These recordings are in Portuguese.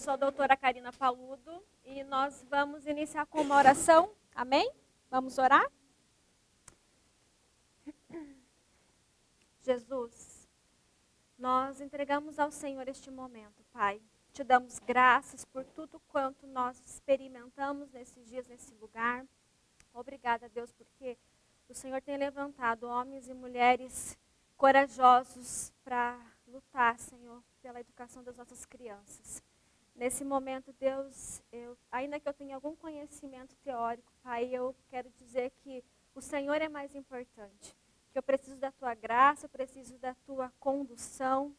sou a doutora Karina Paludo e nós vamos iniciar com uma oração, amém? Vamos orar? Jesus, nós entregamos ao Senhor este momento, Pai. Te damos graças por tudo quanto nós experimentamos nesses dias, nesse lugar. Obrigada, Deus, porque o Senhor tem levantado homens e mulheres corajosos para lutar, Senhor, pela educação das nossas crianças. Nesse momento, Deus, ainda que eu tenha algum conhecimento teórico, Pai, eu quero dizer que o Senhor é mais importante. Que eu preciso da Tua graça, eu preciso da Tua condução.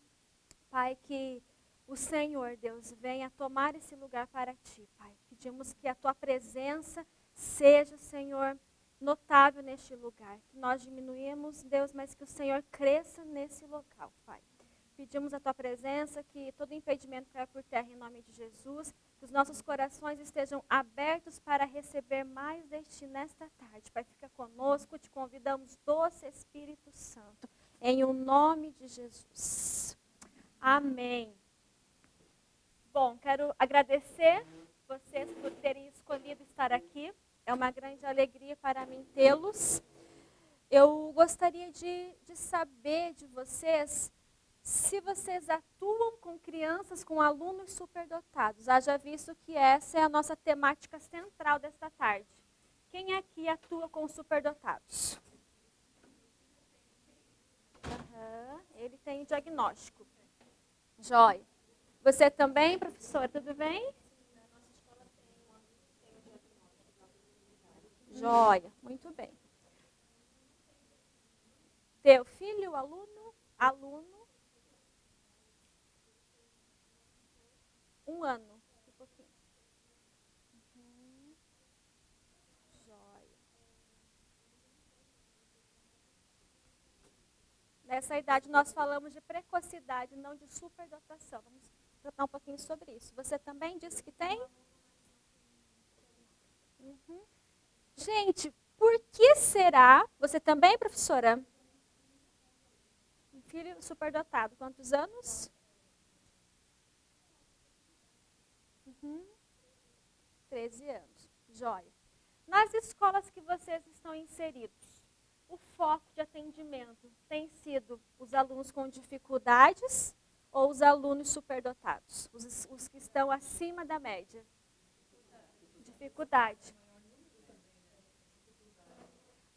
Pai, que o Senhor, Deus, venha tomar esse lugar para Ti, Pai. Pedimos que a Tua presença seja, Senhor, notável neste lugar. Que nós diminuímos, Deus, mas que o Senhor cresça nesse local, Pai. Pedimos a Tua presença, que todo impedimento caia por terra em nome de Jesus, que os nossos corações estejam abertos para receber mais de Ti nesta tarde. Pai, fica conosco, te convidamos, doce Espírito Santo, em o nome de Jesus. Amém. Bom, quero agradecer vocês por terem escolhido estar aqui. É uma grande alegria para mim tê-los. Eu gostaria de saber de vocês se vocês atuam com crianças, com alunos superdotados. Haja visto que essa é a nossa temática central desta tarde. Quem aqui atua com superdotados? Ele tem diagnóstico. Jóia. Você também, professora, tudo bem? Sim, na nossa escola tem um aluno que tem o diagnóstico da autoimmunidade. Jóia, muito bem. Teu filho, aluno, 1 ano, um pouquinho. Jóia. Nessa idade nós falamos de precocidade, não de superdotação. Vamos tratar um pouquinho sobre isso. Você também disse que tem? Gente, por que será? Você também, professora? Um filho superdotado. Quantos anos? 13 anos. Jóia. Nas escolas que vocês estão inseridos, o foco de atendimento tem sido os alunos com dificuldades ou os alunos superdotados? Os que estão acima da média? Dificuldade.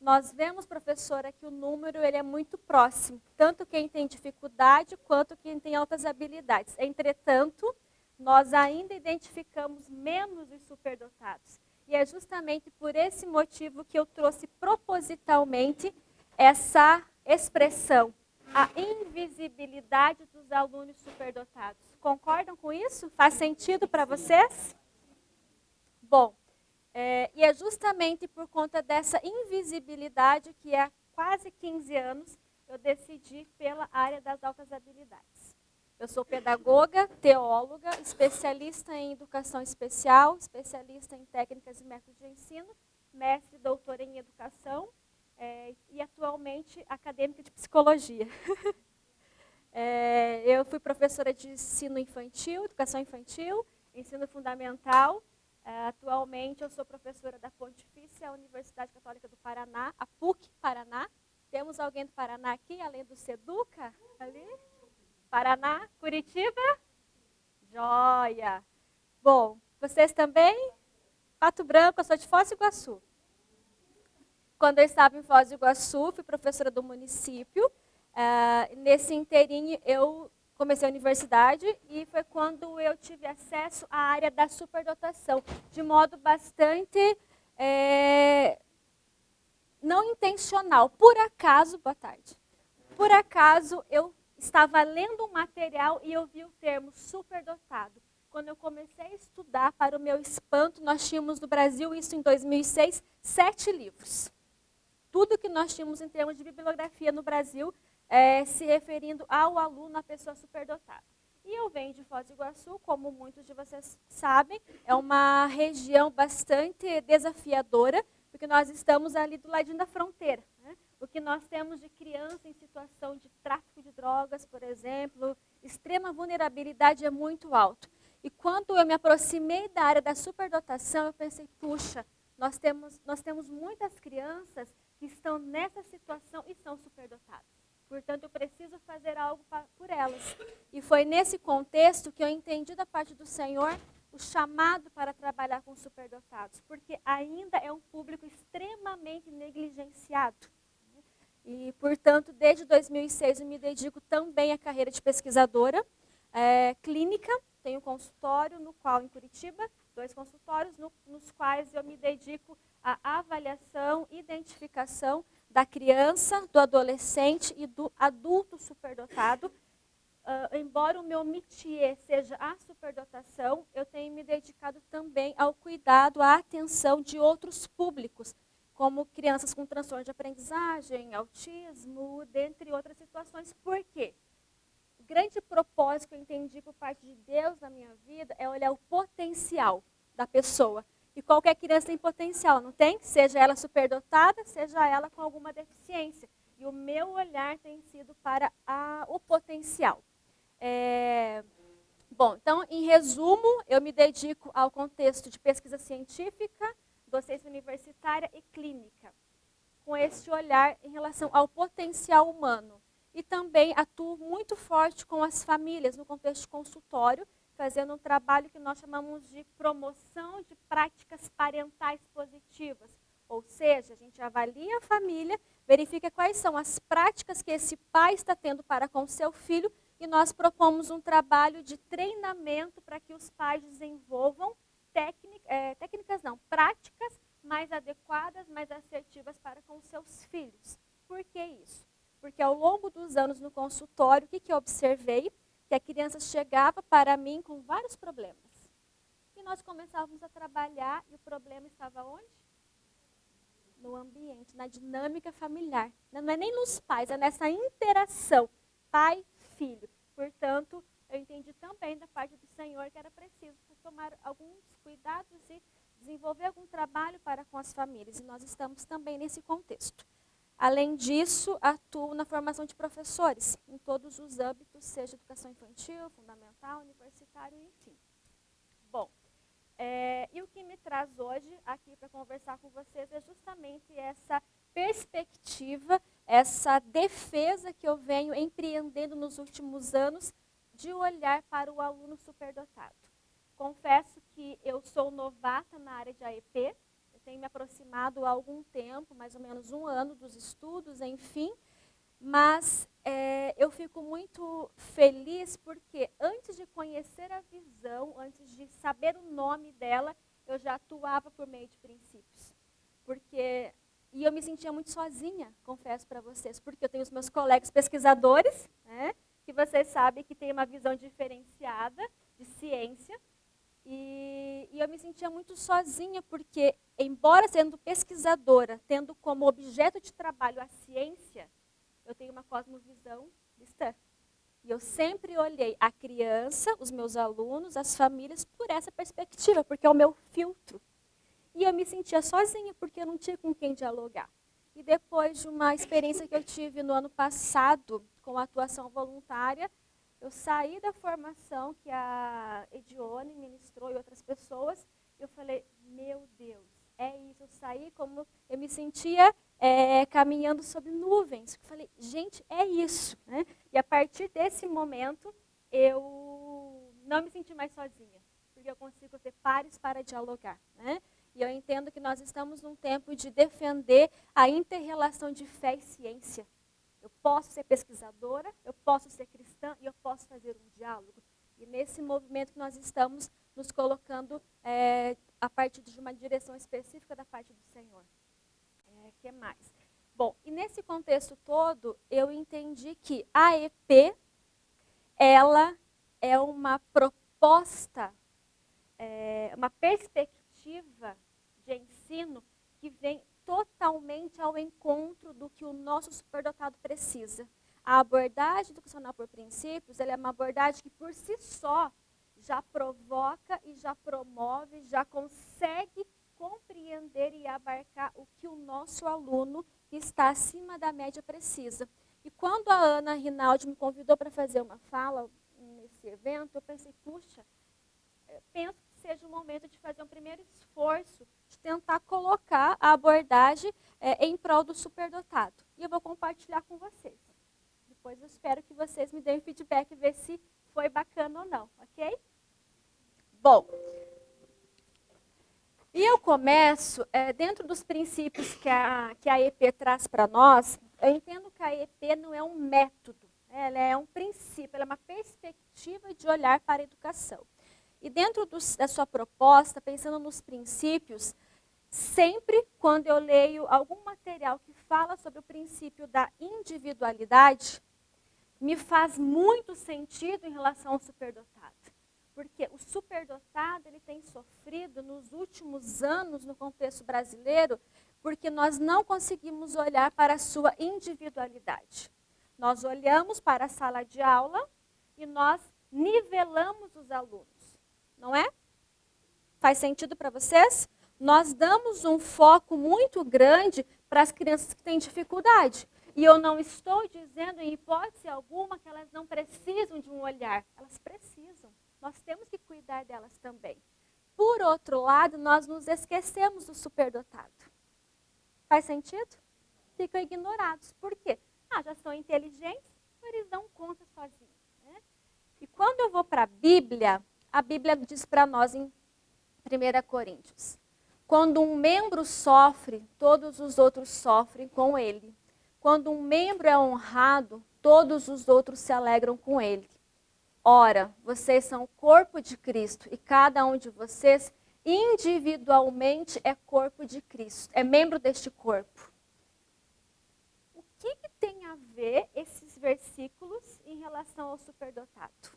Nós vemos, professora, que o número ele é muito próximo. Tanto quem tem dificuldade quanto quem tem altas habilidades. Entretanto, nós ainda identificamos menos os superdotados. E é justamente por esse motivo que eu trouxe propositalmente essa expressão, a invisibilidade dos alunos superdotados. Concordam com isso? Faz sentido para vocês? Bom, e é justamente por conta dessa invisibilidade que há quase 15 anos eu decidi pela área das altas habilidades. Eu sou pedagoga, teóloga, especialista em educação especial, especialista em técnicas e métodos de ensino, mestre e doutora em educação e atualmente acadêmica de psicologia. Eu fui professora de ensino infantil, educação infantil, ensino fundamental. Atualmente eu sou professora da Pontifícia Universidade Católica do Paraná, a PUC Paraná. Temos alguém do Paraná aqui, além do Seduca? Ali? Paraná, Curitiba? Jóia! Bom, vocês também? Pato Branco, eu sou de Foz do Iguaçu. Quando eu estava em Foz do Iguaçu, fui professora do município. Nesse inteirinho, eu comecei a universidade e foi quando eu tive acesso à área da superdotação, de modo bastante não intencional. Por acaso, boa tarde, por acaso eu estava lendo um material e eu vi o termo superdotado. Quando eu comecei a estudar, para o meu espanto, nós tínhamos no Brasil, isso em 2006, 7 livros. Tudo que nós tínhamos em termos de bibliografia no Brasil, se referindo ao aluno, à pessoa superdotada. E eu venho de Foz do Iguaçu, como muitos de vocês sabem, é uma região bastante desafiadora, porque nós estamos ali do ladinho da fronteira, né? O que nós temos de criança em situação de tráfico de drogas, por exemplo, extrema vulnerabilidade é muito alto. E quando eu me aproximei da área da superdotação, eu pensei, puxa, nós temos muitas crianças que estão nessa situação e são superdotadas. Portanto, eu preciso fazer algo por elas. E foi nesse contexto que eu entendi da parte do Senhor o chamado para trabalhar com superdotados, porque ainda é um público extremamente negligenciado. E, portanto, desde 2006 eu me dedico também à carreira de pesquisadora clínica. Tenho um consultório no qual, em Curitiba, 2 consultórios, nos quais eu me dedico à avaliação, identificação da criança, do adolescente e do adulto superdotado. Embora o meu métier seja a superdotação, eu tenho me dedicado também ao cuidado, à atenção de outros públicos, como crianças com transtorno de aprendizagem, autismo, dentre outras situações. Por quê? O grande propósito que eu entendi por parte de Deus na minha vida é olhar o potencial da pessoa. E qualquer criança tem potencial, não tem? Seja ela superdotada, seja ela com alguma deficiência. E o meu olhar tem sido para o potencial. Bom, então, em resumo, eu me dedico ao contexto de pesquisa científica, docência universitária e clínica, com esse olhar em relação ao potencial humano. E também atuo muito forte com as famílias, no contexto de consultório, fazendo um trabalho que nós chamamos de promoção de práticas parentais positivas. Ou seja, a gente avalia a família, verifica quais são as práticas que esse pai está tendo para com o seu filho, e nós propomos um trabalho de treinamento para que os pais desenvolvam práticas mais adequadas, mais assertivas para com os seus filhos. Por que isso? Porque ao longo dos anos no consultório, o que eu observei? Que a criança chegava para mim com vários problemas. E nós começávamos a trabalhar e o problema estava onde? No ambiente, na dinâmica familiar. Não é nem nos pais, é nessa interação pai-filho. Portanto, eu entendi também da parte do Senhor que era preciso tomar alguns cuidados e desenvolver algum trabalho para com as famílias. E nós estamos também nesse contexto. Além disso, atuo na formação de professores, em todos os âmbitos, seja educação infantil, fundamental, universitário, enfim. Bom, e o que me traz hoje aqui para conversar com vocês é justamente essa perspectiva, essa defesa que eu venho empreendendo nos últimos anos de olhar para o aluno superdotado. Confesso que eu sou novata na área de AEP, eu tenho me aproximado há algum tempo, mais ou menos 1 ano dos estudos, enfim, mas eu fico muito feliz porque antes de conhecer a visão, antes de saber o nome dela, eu já atuava por meio de princípios. E eu me sentia muito sozinha, confesso para vocês, porque eu tenho os meus colegas pesquisadores, né, que vocês sabem que têm uma visão diferenciada de ciência, e eu me sentia muito sozinha, porque, embora sendo pesquisadora, tendo como objeto de trabalho a ciência, eu tenho uma cosmovisão cristã. E eu sempre olhei a criança, os meus alunos, as famílias, por essa perspectiva, porque é o meu filtro. E eu me sentia sozinha, porque eu não tinha com quem dialogar. E depois de uma experiência que eu tive no ano passado, com a atuação voluntária, eu saí da formação que a Edione ministrou e outras pessoas, e eu falei, meu Deus, é isso. Eu saí como eu me sentia caminhando sobre nuvens. Eu falei, gente, é isso. Né? E a partir desse momento, eu não me senti mais sozinha, porque eu consigo ter pares para dialogar. Né? E eu entendo que nós estamos num tempo de defender a inter-relação de fé e ciência. Eu posso ser pesquisadora, eu posso ser cristã e eu posso fazer um diálogo. E nesse movimento que nós estamos nos colocando a partir de uma direção específica da parte do Senhor. Que mais? Bom, e nesse contexto todo, eu entendi que a AEP, ela é uma proposta, uma perspectiva de ensino que vem totalmente ao encontro do que o nosso superdotado precisa. A abordagem educacional por princípios, ela é uma abordagem que por si só já provoca e já promove, já consegue compreender e abarcar o que o nosso aluno que está acima da média precisa. E quando a Ana Rinaldi me convidou para fazer uma fala nesse evento, eu pensei, puxa, penso que seja o momento de fazer um primeiro esforço de tentar colocar a abordagem em prol do superdotado. E eu vou compartilhar com vocês. Depois eu espero que vocês me deem feedback e ver se foi bacana ou não, ok? Bom, e eu começo, dentro dos princípios que a EP traz para nós, eu entendo que a EP não é um método, né? Ela é um princípio, ela é uma perspectiva de olhar para a educação. E dentro da sua proposta, pensando nos princípios, sempre quando eu leio algum material que fala sobre o princípio da individualidade, me faz muito sentido em relação ao superdotado. Porque o superdotado ele tem sofrido nos últimos anos no contexto brasileiro, porque nós não conseguimos olhar para a sua individualidade. Nós olhamos para a sala de aula e nós nivelamos os alunos. Não é? Faz sentido para vocês? Nós damos um foco muito grande para as crianças que têm dificuldade. E eu não estou dizendo, em hipótese alguma, que elas não precisam de um olhar. Elas precisam. Nós temos que cuidar delas também. Por outro lado, nós nos esquecemos do superdotado. Faz sentido? Ficam ignorados. Por quê? Já são inteligentes, eles dão conta sozinhos. Né? E quando eu vou para a Bíblia diz para nós em 1 Coríntios, quando um membro sofre, todos os outros sofrem com ele. Quando um membro é honrado, todos os outros se alegram com ele. Ora, vocês são o corpo de Cristo e cada um de vocês individualmente é corpo de Cristo, é membro deste corpo. O que tem a ver esses versículos em relação ao superdotado?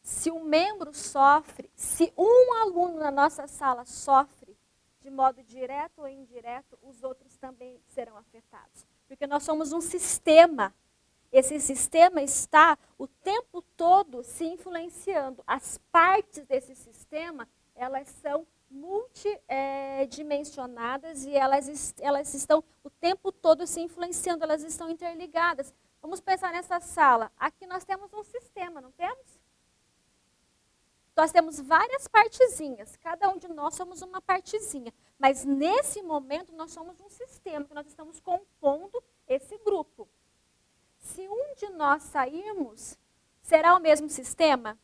Se um membro sofre, se um aluno na nossa sala sofre, de modo direto ou indireto, os outros também serão afetados. Porque nós somos um sistema. Esse sistema está o tempo todo se influenciando. As partes desse sistema, elas são multidimensionadas e elas estão o tempo todo se influenciando, elas estão interligadas. Vamos pensar nessa sala. Aqui nós temos um sistema, não temos? Nós temos várias partezinhas, cada um de nós somos uma partezinha. Mas nesse momento nós somos um sistema, que nós estamos compondo esse grupo. Se um de nós sairmos, será o mesmo sistema?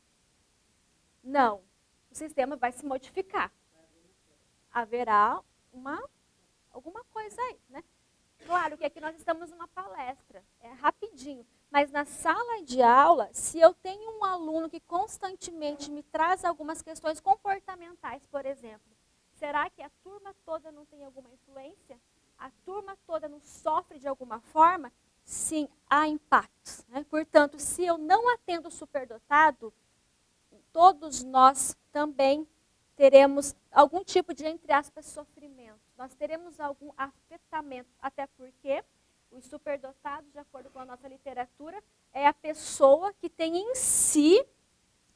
Não. O sistema vai se modificar. Haverá alguma coisa aí, né? Claro que aqui nós estamos numa palestra, é rapidinho. Mas na sala de aula, se eu tenho um aluno que constantemente me traz algumas questões comportamentais, por exemplo, será que a turma toda não tem alguma influência? A turma toda não sofre de alguma forma? Sim, há impactos. Né? Portanto, se eu não atendo o superdotado, todos nós também teremos algum tipo de, entre aspas, sofrimento. Nós teremos algum afetamento, até porque os superdotados, de acordo com a nossa literatura, é a pessoa que tem em si,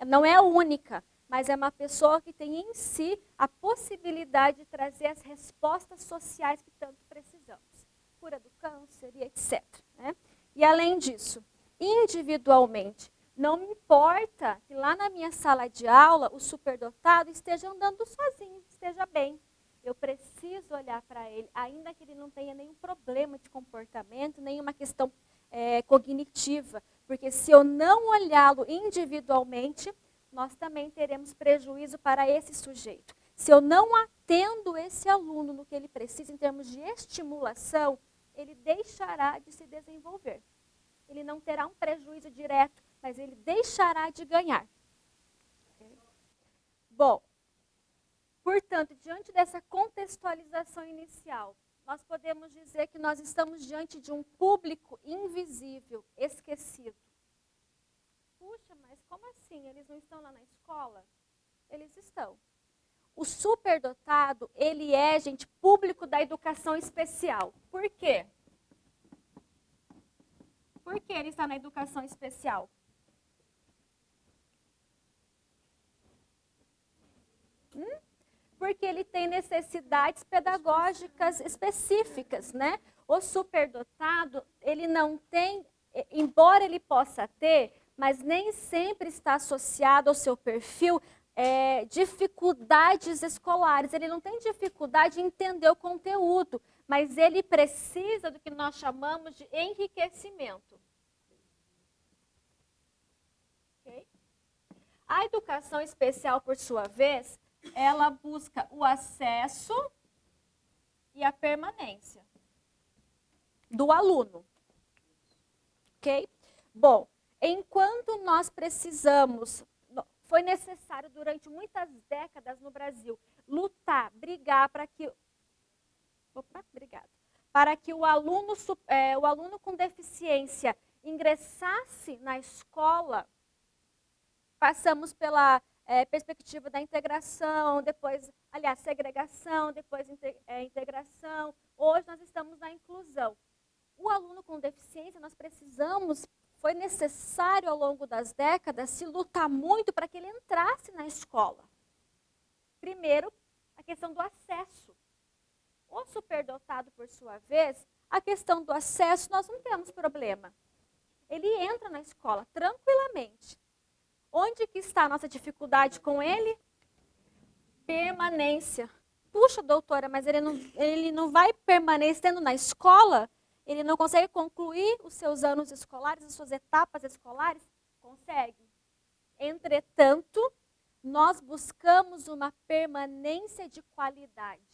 não é a única, mas é uma pessoa que tem em si a possibilidade de trazer as respostas sociais que tanto precisamos. Cura do câncer e etc. Né? E além disso, individualmente, não me importa que lá na minha sala de aula o superdotado esteja andando sozinho, esteja bem. Eu preciso olhar para ele, ainda que ele não tenha nenhum problema de comportamento, nenhuma questão cognitiva. Porque se eu não olhá-lo individualmente, nós também teremos prejuízo para esse sujeito. Se eu não atendo esse aluno no que ele precisa em termos de estimulação, ele deixará de se desenvolver. Ele não terá um prejuízo direto, mas ele deixará de ganhar. Bom, portanto, diante dessa contextualização inicial, nós podemos dizer que nós estamos diante de um público invisível, esquecido. Puxa, mas como assim? Eles não estão lá na escola? Eles estão. O superdotado, ele é, gente, público da educação especial. Por quê? Por que ele está na educação especial? Porque ele tem necessidades pedagógicas específicas, né? O superdotado, ele não tem, embora ele possa ter, mas nem sempre está associado ao seu perfil dificuldades escolares. Ele não tem dificuldade em entender o conteúdo, mas ele precisa do que nós chamamos de enriquecimento. Okay? A educação especial, por sua vez, ela busca o acesso e a permanência do aluno. Ok? Bom, enquanto nós precisamos, foi necessário durante muitas décadas no Brasil lutar, brigar para que, para que o aluno com deficiência ingressasse na escola. Passamos pela perspectiva da integração, depois, aliás, segregação, depois integração. Hoje nós estamos na inclusão. O aluno com deficiência, nós precisamos, foi necessário ao longo das décadas se lutar muito para que ele entrasse na escola. Primeiro, a questão do acesso. O superdotado, por sua vez, a questão do acesso nós não temos problema. Ele entra na escola tranquilamente. Onde que está a nossa dificuldade com ele? Permanência. Puxa, doutora, mas ele não vai permanecendo na escola? Ele não consegue concluir os seus anos escolares, as suas etapas escolares? Consegue. Entretanto, nós buscamos uma permanência de qualidade.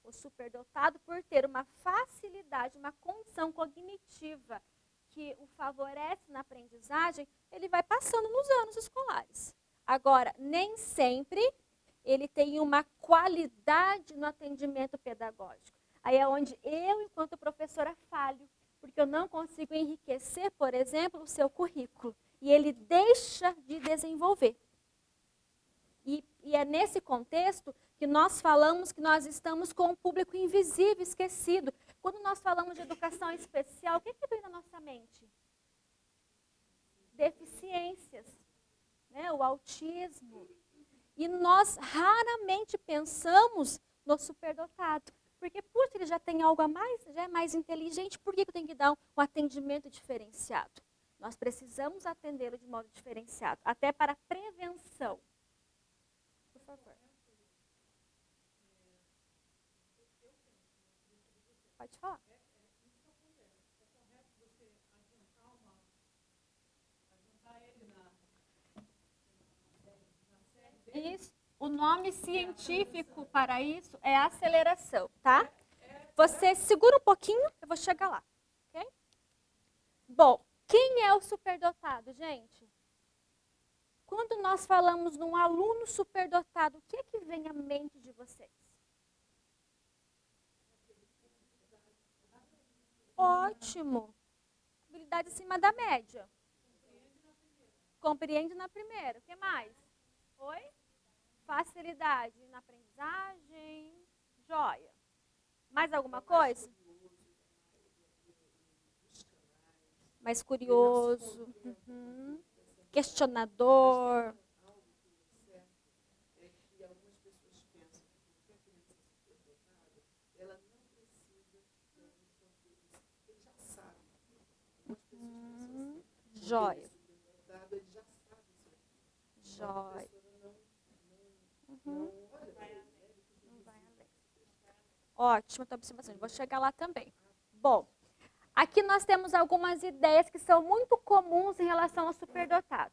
O superdotado, por ter uma facilidade, uma condição cognitiva que o favorece na aprendizagem, ele vai passando nos anos escolares. Agora, nem sempre ele tem uma qualidade no atendimento pedagógico. Aí é onde eu, enquanto professora, falho, porque eu não consigo enriquecer, por exemplo, o seu currículo. E ele deixa de desenvolver. E é nesse contexto que nós falamos que nós estamos com um público invisível, esquecido. Quando nós falamos de educação especial, o que vem na nossa mente? Deficiências, né? O autismo. E nós raramente pensamos no superdotado. Porque, puxa, ele já tem algo a mais, já é mais inteligente, por que eu tenho que dar um atendimento diferenciado? Nós precisamos atendê-lo de modo diferenciado, até para prevenção. Por favor. Pode falar. Isso. O nome científico para isso é aceleração, tá? Você segura um pouquinho, eu vou chegar lá. Okay? Bom, quem é o superdotado, gente? Quando nós falamos num aluno superdotado, o que é que vem à mente de vocês? Ótimo. Habilidade acima da média. Compreende na primeira. O que mais? Oi? Facilidade na aprendizagem. Joia. Mais alguma coisa? Mais curioso. Uhum. Questionador. Jóia. Jóia. Uhum. Ótima tua observação. Vou chegar lá também. Bom, aqui nós temos algumas ideias que são muito comuns em relação ao superdotado.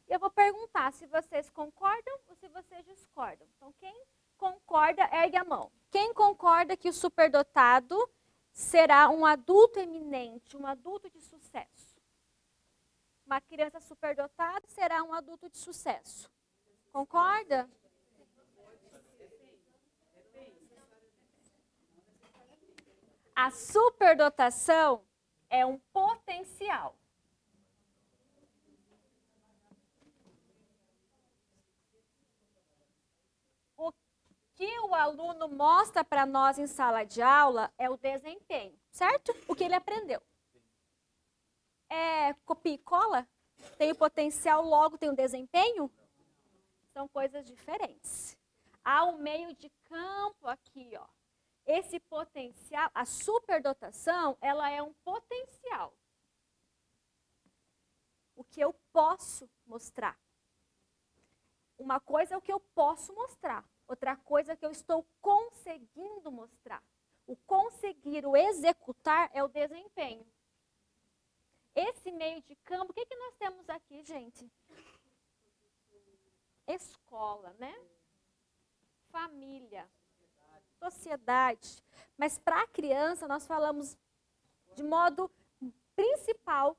Eu vou perguntar se vocês concordam ou se vocês discordam. Então, quem concorda, ergue a mão. Quem concorda que o superdotado será um adulto eminente, um adulto de sucesso? Uma criança superdotada será um adulto de sucesso. Concorda? A superdotação é um potencial. O que o aluno mostra para nós em sala de aula é o desempenho, certo? O que ele aprendeu. É copia e cola? Tem o potencial, logo tem o desempenho? São coisas diferentes. Há um meio de campo aqui, ó. Esse potencial, a superdotação, ela é um potencial. o que eu posso mostrar. Uma coisa é o que eu posso mostrar, outra coisa é o que eu estou conseguindo mostrar. O conseguir, o executar é o desempenho. Esse meio de campo, o que nós temos aqui, gente? Escola, né? Família, sociedade. Mas para a criança, nós falamos de modo principal,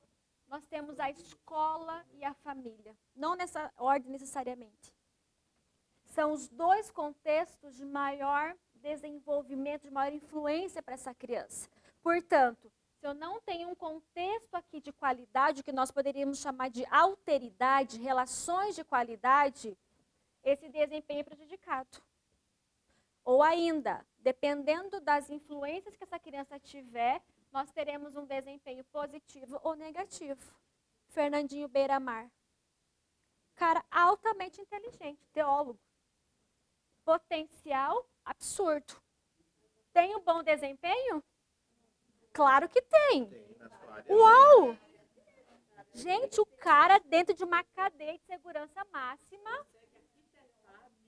nós temos a escola e a família. Não nessa ordem necessariamente. São os dois contextos de maior desenvolvimento, de maior influência para essa criança. Portanto, se eu não tenho um contexto aqui de qualidade, o que nós poderíamos chamar de alteridade, relações de qualidade, esse desempenho é prejudicado. Ou ainda, dependendo das influências que essa criança tiver, nós teremos um desempenho positivo ou negativo. Fernandinho Beiramar. Cara altamente inteligente, teólogo. Potencial absurdo. Tem um bom desempenho? Claro que tem. Uau! Gente, o cara dentro de uma cadeia de segurança máxima,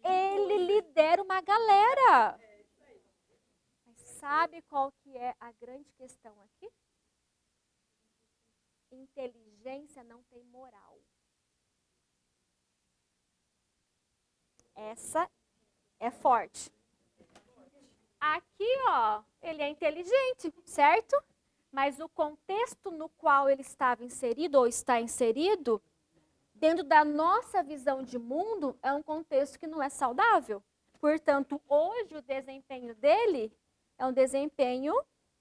ele lidera uma galera. Mas sabe qual que é a grande questão aqui? Inteligência não tem moral. Essa é forte. Aqui, ó, ele é inteligente, certo? Mas o contexto no qual ele estava inserido ou está inserido, dentro da nossa visão de mundo, é um contexto que não é saudável. Portanto, hoje o desempenho dele é um desempenho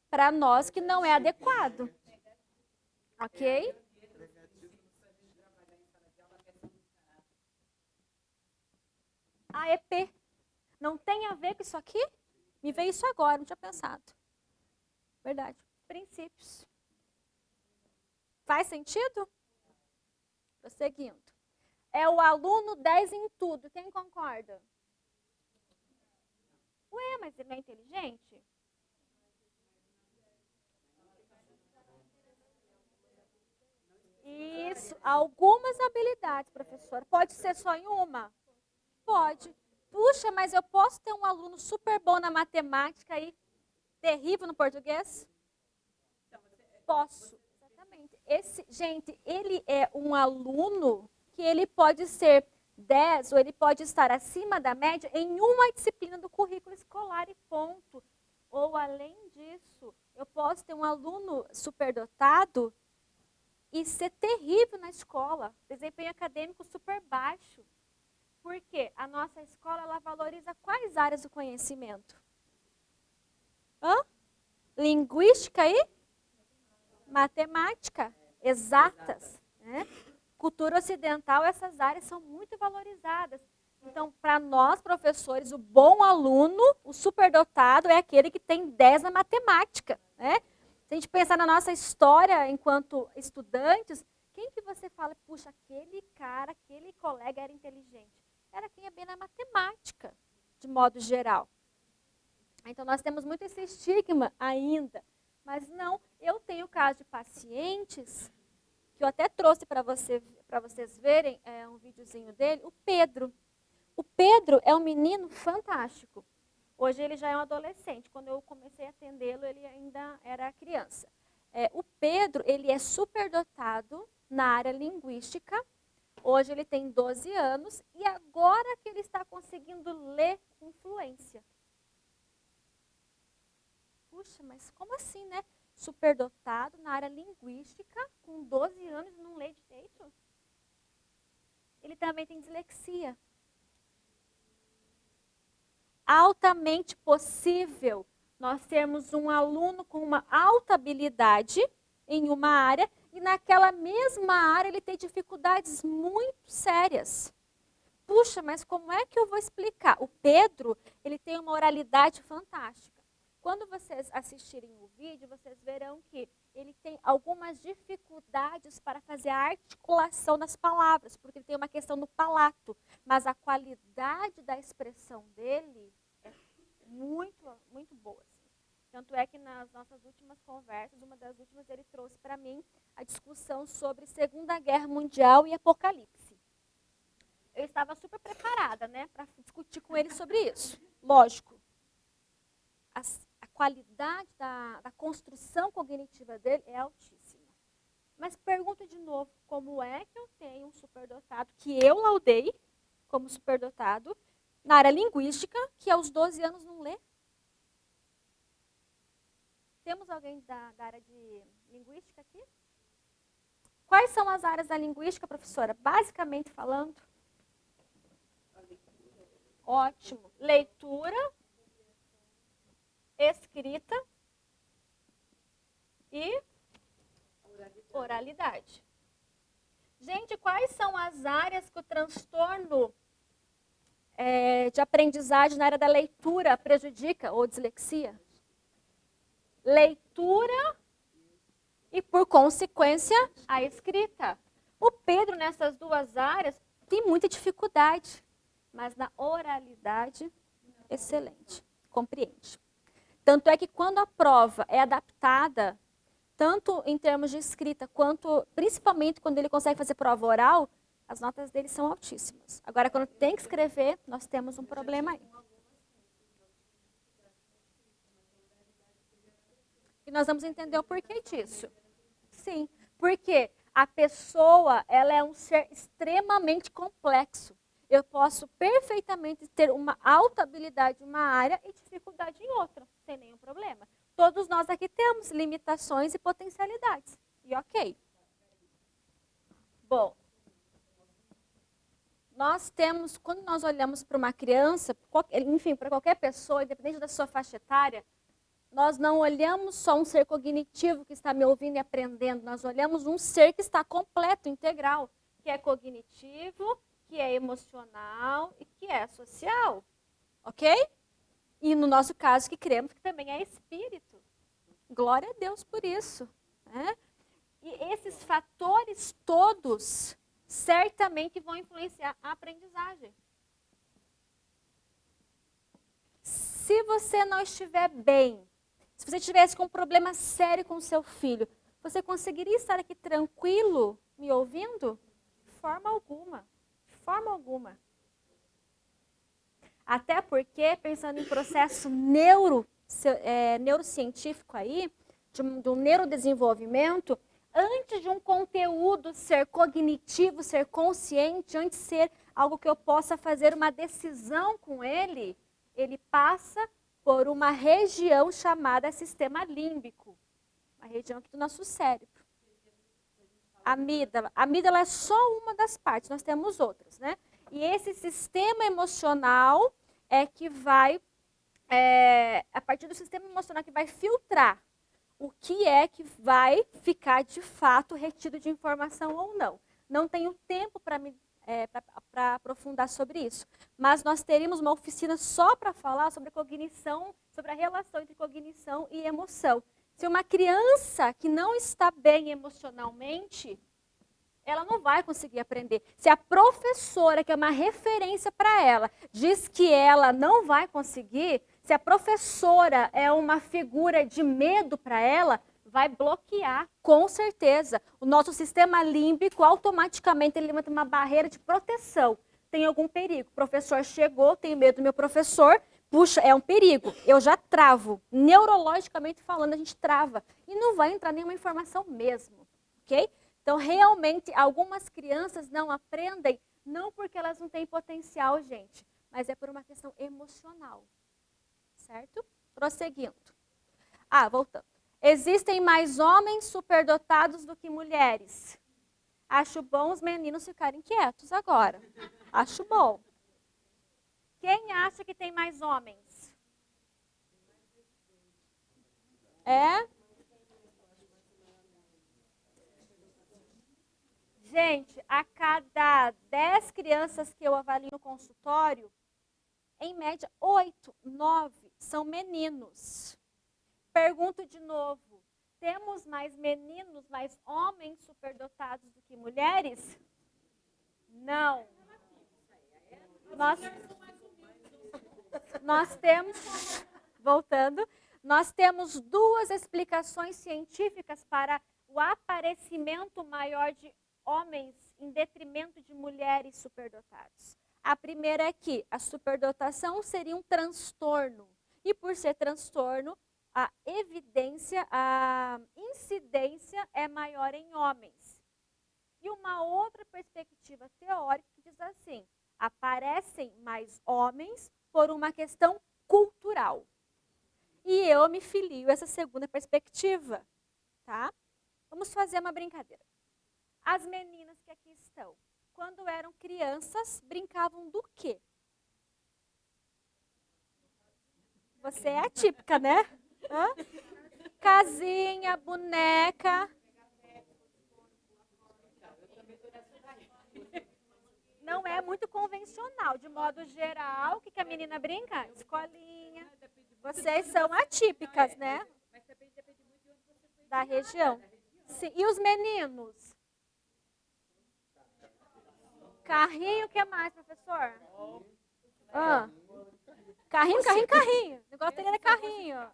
para nós que não é adequado. Ok? AEP. Não tem a ver com isso aqui? Me veio isso agora, não tinha pensado. Verdade. Princípios. Faz sentido? Prosseguindo. É o aluno 10 em tudo. Quem concorda? Ué, mas ele não é inteligente? Isso. Algumas habilidades, professora. Pode ser só em uma? Pode. Puxa, mas eu posso ter um aluno super bom na matemática e terrível no português? Posso. Exatamente. Gente, ele é um aluno que ele pode ser 10 ou ele pode estar acima da média em uma disciplina do currículo escolar e ponto. Ou além disso, eu posso ter um aluno superdotado e ser terrível na escola, desempenho acadêmico super baixo. Por quê? A nossa escola, ela valoriza quais áreas do conhecimento? Linguística e matemática, exatas. Né? Cultura ocidental, essas áreas são muito valorizadas. Então, para nós, professores, o bom aluno, o superdotado, é aquele que tem 10 na matemática. Né? Se a gente pensar na nossa história enquanto estudantes, quem que você fala, puxa, aquele cara, aquele colega era inteligente? Era quem é bem na matemática, de modo geral. Então, nós temos muito esse estigma ainda. Mas não, eu tenho caso de pacientes, que eu até trouxe para vocês verem um videozinho dele, o Pedro. O Pedro é um menino fantástico. Hoje ele já é um adolescente. Quando eu comecei a atendê-lo, ele ainda era criança. O Pedro, ele é superdotado na área linguística. Hoje ele tem 12 anos e agora que ele está conseguindo ler com fluência. Puxa, mas como assim, né? Superdotado na área linguística, com 12 anos e não lê direito? Ele também tem dislexia. Altamente possível nós termos um aluno com uma alta habilidade em uma área e naquela mesma área ele tem dificuldades muito sérias. Puxa, mas como é que eu vou explicar? O Pedro, ele tem uma oralidade fantástica. Quando vocês assistirem o vídeo, vocês verão que ele tem algumas dificuldades para fazer a articulação das palavras, porque ele tem uma questão no palato. Mas a qualidade da expressão dele é muito, muito boa. Assim. Tanto é que nas nossas últimas conversas, uma das últimas, ele trouxe para mim a discussão sobre Segunda Guerra Mundial e Apocalipse. Eu estava super preparada, né, para discutir com ele sobre isso. Lógico, a qualidade da construção cognitiva dele é altíssima. Mas pergunto de novo, como é que eu tenho um superdotado, que eu laudei como superdotado, na área linguística, que aos 12 anos não lê? Temos alguém da área de linguística aqui? Quais são as áreas da linguística, professora? Basicamente falando. Ótimo. Leitura, escrita e oralidade. Gente, quais são as áreas que o transtorno de aprendizagem na área da leitura prejudica ou dislexia? Leitura e, por consequência, a escrita. O Pedro, nessas duas áreas, tem muita dificuldade, mas na oralidade, excelente, compreende. Tanto é que quando a prova é adaptada, tanto em termos de escrita, quanto principalmente quando ele consegue fazer prova oral, as notas dele são altíssimas. Agora, quando tem que escrever, nós temos um problema aí. E nós vamos entender o porquê disso. Sim, porque a pessoa, ela é um ser extremamente complexo. Eu posso perfeitamente ter uma alta habilidade em uma área e dificuldade em outra, sem nenhum problema. Todos nós aqui temos limitações e potencialidades. E ok. Bom, nós temos, quando nós olhamos para uma criança, enfim, para qualquer pessoa, independente da sua faixa etária, nós não olhamos só um ser cognitivo que está me ouvindo e aprendendo, nós olhamos um ser que está completo, integral, que é cognitivo, que é emocional e que é social, ok? E no nosso caso, que cremos que também é espírito. Glória a Deus por isso. Né? E esses fatores todos certamente vão influenciar a aprendizagem. Se você não estiver bem, se você tivesse com um problema sério com o seu filho, você conseguiria estar aqui tranquilo, me ouvindo? De forma alguma. De forma alguma. Até porque, pensando em processo neurocientífico aí, do neurodesenvolvimento, antes de um conteúdo ser cognitivo, ser consciente, antes de ser algo que eu possa fazer uma decisão com ele, ele passa por uma região chamada sistema límbico, uma região aqui do nosso cérebro. Amígdala. A amígdala é só uma das partes, nós temos outras, né? E esse sistema emocional é que vai, a partir do sistema emocional que vai filtrar o que é que vai ficar de fato retido de informação ou não. Não tenho tempo para aprofundar sobre isso, mas nós teríamos uma oficina só para falar sobre cognição, sobre a relação entre cognição e emoção. Se uma criança que não está bem emocionalmente, ela não vai conseguir aprender. Se a professora, que é uma referência para ela, diz que ela não vai conseguir, se a professora é uma figura de medo para ela, vai bloquear, com certeza. O nosso sistema límbico, automaticamente, ele levanta uma barreira de proteção. Tem algum perigo. O professor chegou, tenho medo do meu professor, puxa, é um perigo. Eu já travo. Neurologicamente falando, a gente trava. E não vai entrar nenhuma informação mesmo, ok? Então, realmente, algumas crianças não aprendem, não porque elas não têm potencial, gente, mas é por uma questão emocional. Certo? Prosseguindo. Voltando. Existem mais homens superdotados do que mulheres. Acho bom os meninos ficarem quietos agora. Acho bom. Quem acha que tem mais homens? É? Gente, a cada 10 crianças que eu avalio no consultório, em média, 8, 9 são meninos. Pergunto de novo, temos mais meninos, mais homens superdotados do que mulheres? Não. Nós temos, voltando, Nós temos duas explicações científicas para o aparecimento maior de homens em detrimento de mulheres superdotadas. A primeira é que a superdotação seria um transtorno. E por ser transtorno, a evidência, a incidência é maior em homens. E uma outra perspectiva teórica que diz assim, aparecem mais homens por uma questão cultural. E eu me filio a essa segunda perspectiva, tá? Vamos fazer uma brincadeira. As meninas que aqui estão, quando eram crianças, brincavam do quê? Você é atípica, né? Hã? Casinha, boneca. Não é muito convencional. De modo geral, o que a menina brinca? Escolinha. Vocês são atípicas, né? Da região. Sim. E os meninos? Carrinho, o que mais, professor? Carrinho, carrinho, carrinho. O negócio dele era carrinho.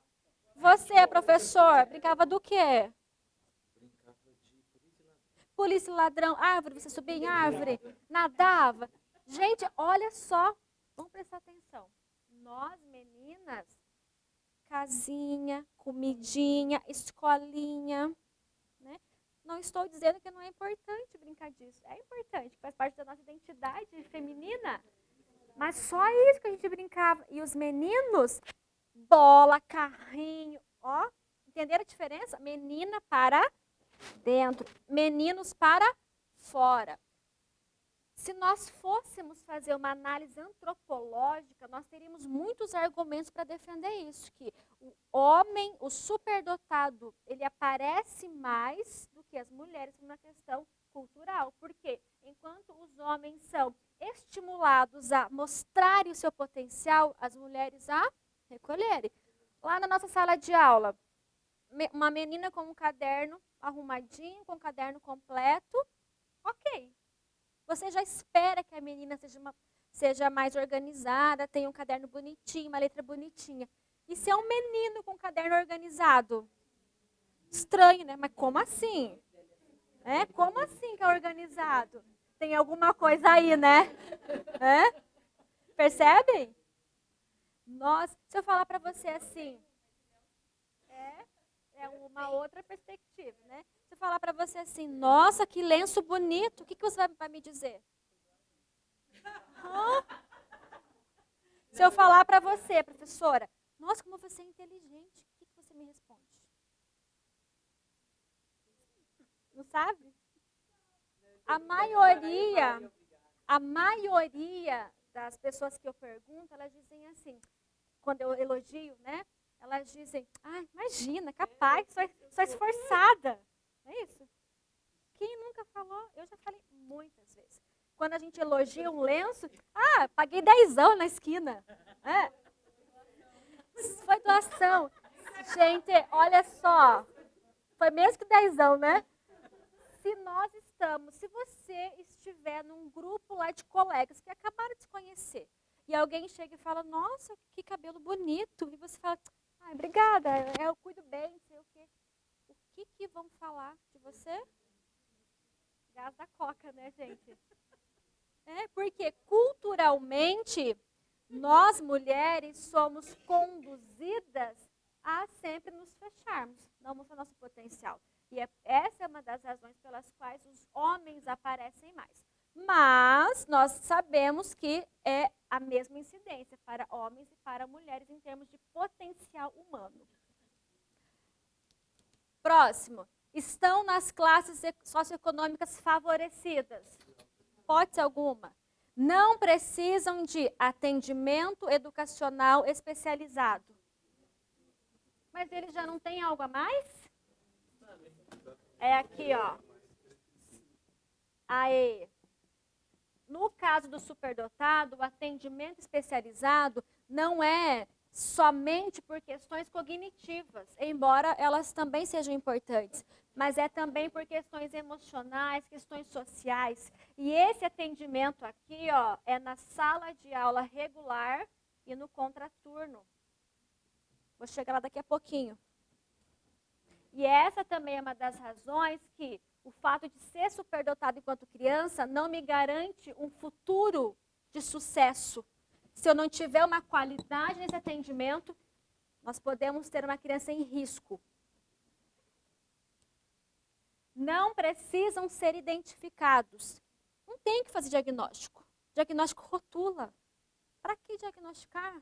Você, professor, brincava do quê? Polícia e ladrão. Árvore, você subia em árvore? Nadava? Gente, olha só. Vamos prestar atenção. Nós, meninas, casinha, comidinha, escolinha, né? Não estou dizendo que não é importante brincar disso. É importante, faz parte da nossa identidade feminina. Mas só isso que a gente brincava. E os meninos, bola, carrinho, ó. Entenderam a diferença? Menina para dentro, meninos para fora. Se nós fôssemos fazer uma análise antropológica, nós teríamos muitos argumentos para defender isso, que o homem, o superdotado, ele aparece mais do que as mulheres por uma questão cultural. Por quê? Enquanto os homens são estimulados a mostrarem o seu potencial, as mulheres a recolherem. Lá na nossa sala de aula, uma menina com um caderno arrumadinho, com um caderno completo, ok. Você já espera que a menina seja mais organizada, tenha um caderno bonitinho, uma letra bonitinha. E se é um menino com um caderno organizado? Estranho, né? Mas como assim? Como assim que é organizado? Tem alguma coisa aí, né? Percebem? Se eu falar para você assim, é uma outra perspectiva, né? Se eu falar para você assim, nossa, que lenço bonito, o que você vai me dizer? Se eu falar para você, professora, nossa, como você é inteligente, o que você me responde? Não sabe? A maioria das pessoas que eu pergunto, elas dizem assim, quando eu elogio, né? Elas dizem, imagina, capaz, sou esforçada. Não é isso? Quem nunca falou? Eu já falei muitas vezes. Quando a gente elogia um lenço, paguei 10 na esquina. Foi doação. Gente, olha só. Foi mesmo que 10, né? Se você estiver num grupo lá de colegas que acabaram de se conhecer, e alguém chega e fala, nossa, que cabelo bonito, e você fala, obrigada, eu cuido bem, não sei o quê. O que vão falar de você? Gás da coca, né, gente? Porque culturalmente, nós mulheres somos conduzidas a sempre nos fecharmos, não mostrar nosso potencial. E essa é uma das razões pelas quais os homens aparecem mais. Mas nós sabemos que é a mesma incidência para homens e para mulheres em termos de potencial humano. Próximo. Estão nas classes socioeconômicas favorecidas. Hipótese alguma. Não precisam de atendimento educacional especializado. Mas eles já não têm algo a mais? É aqui, ó. Aí. No caso do superdotado, o atendimento especializado não é somente por questões cognitivas, embora elas também sejam importantes, mas é também por questões emocionais, questões sociais. E esse atendimento aqui, ó, é na sala de aula regular e no contraturno. Vou chegar lá daqui a pouquinho. E essa também é uma das razões que o fato de ser superdotado enquanto criança não me garante um futuro de sucesso. Se eu não tiver uma qualidade nesse atendimento, nós podemos ter uma criança em risco. Não precisam ser identificados. Não tem que fazer diagnóstico. Diagnóstico rotula. Para que diagnosticar?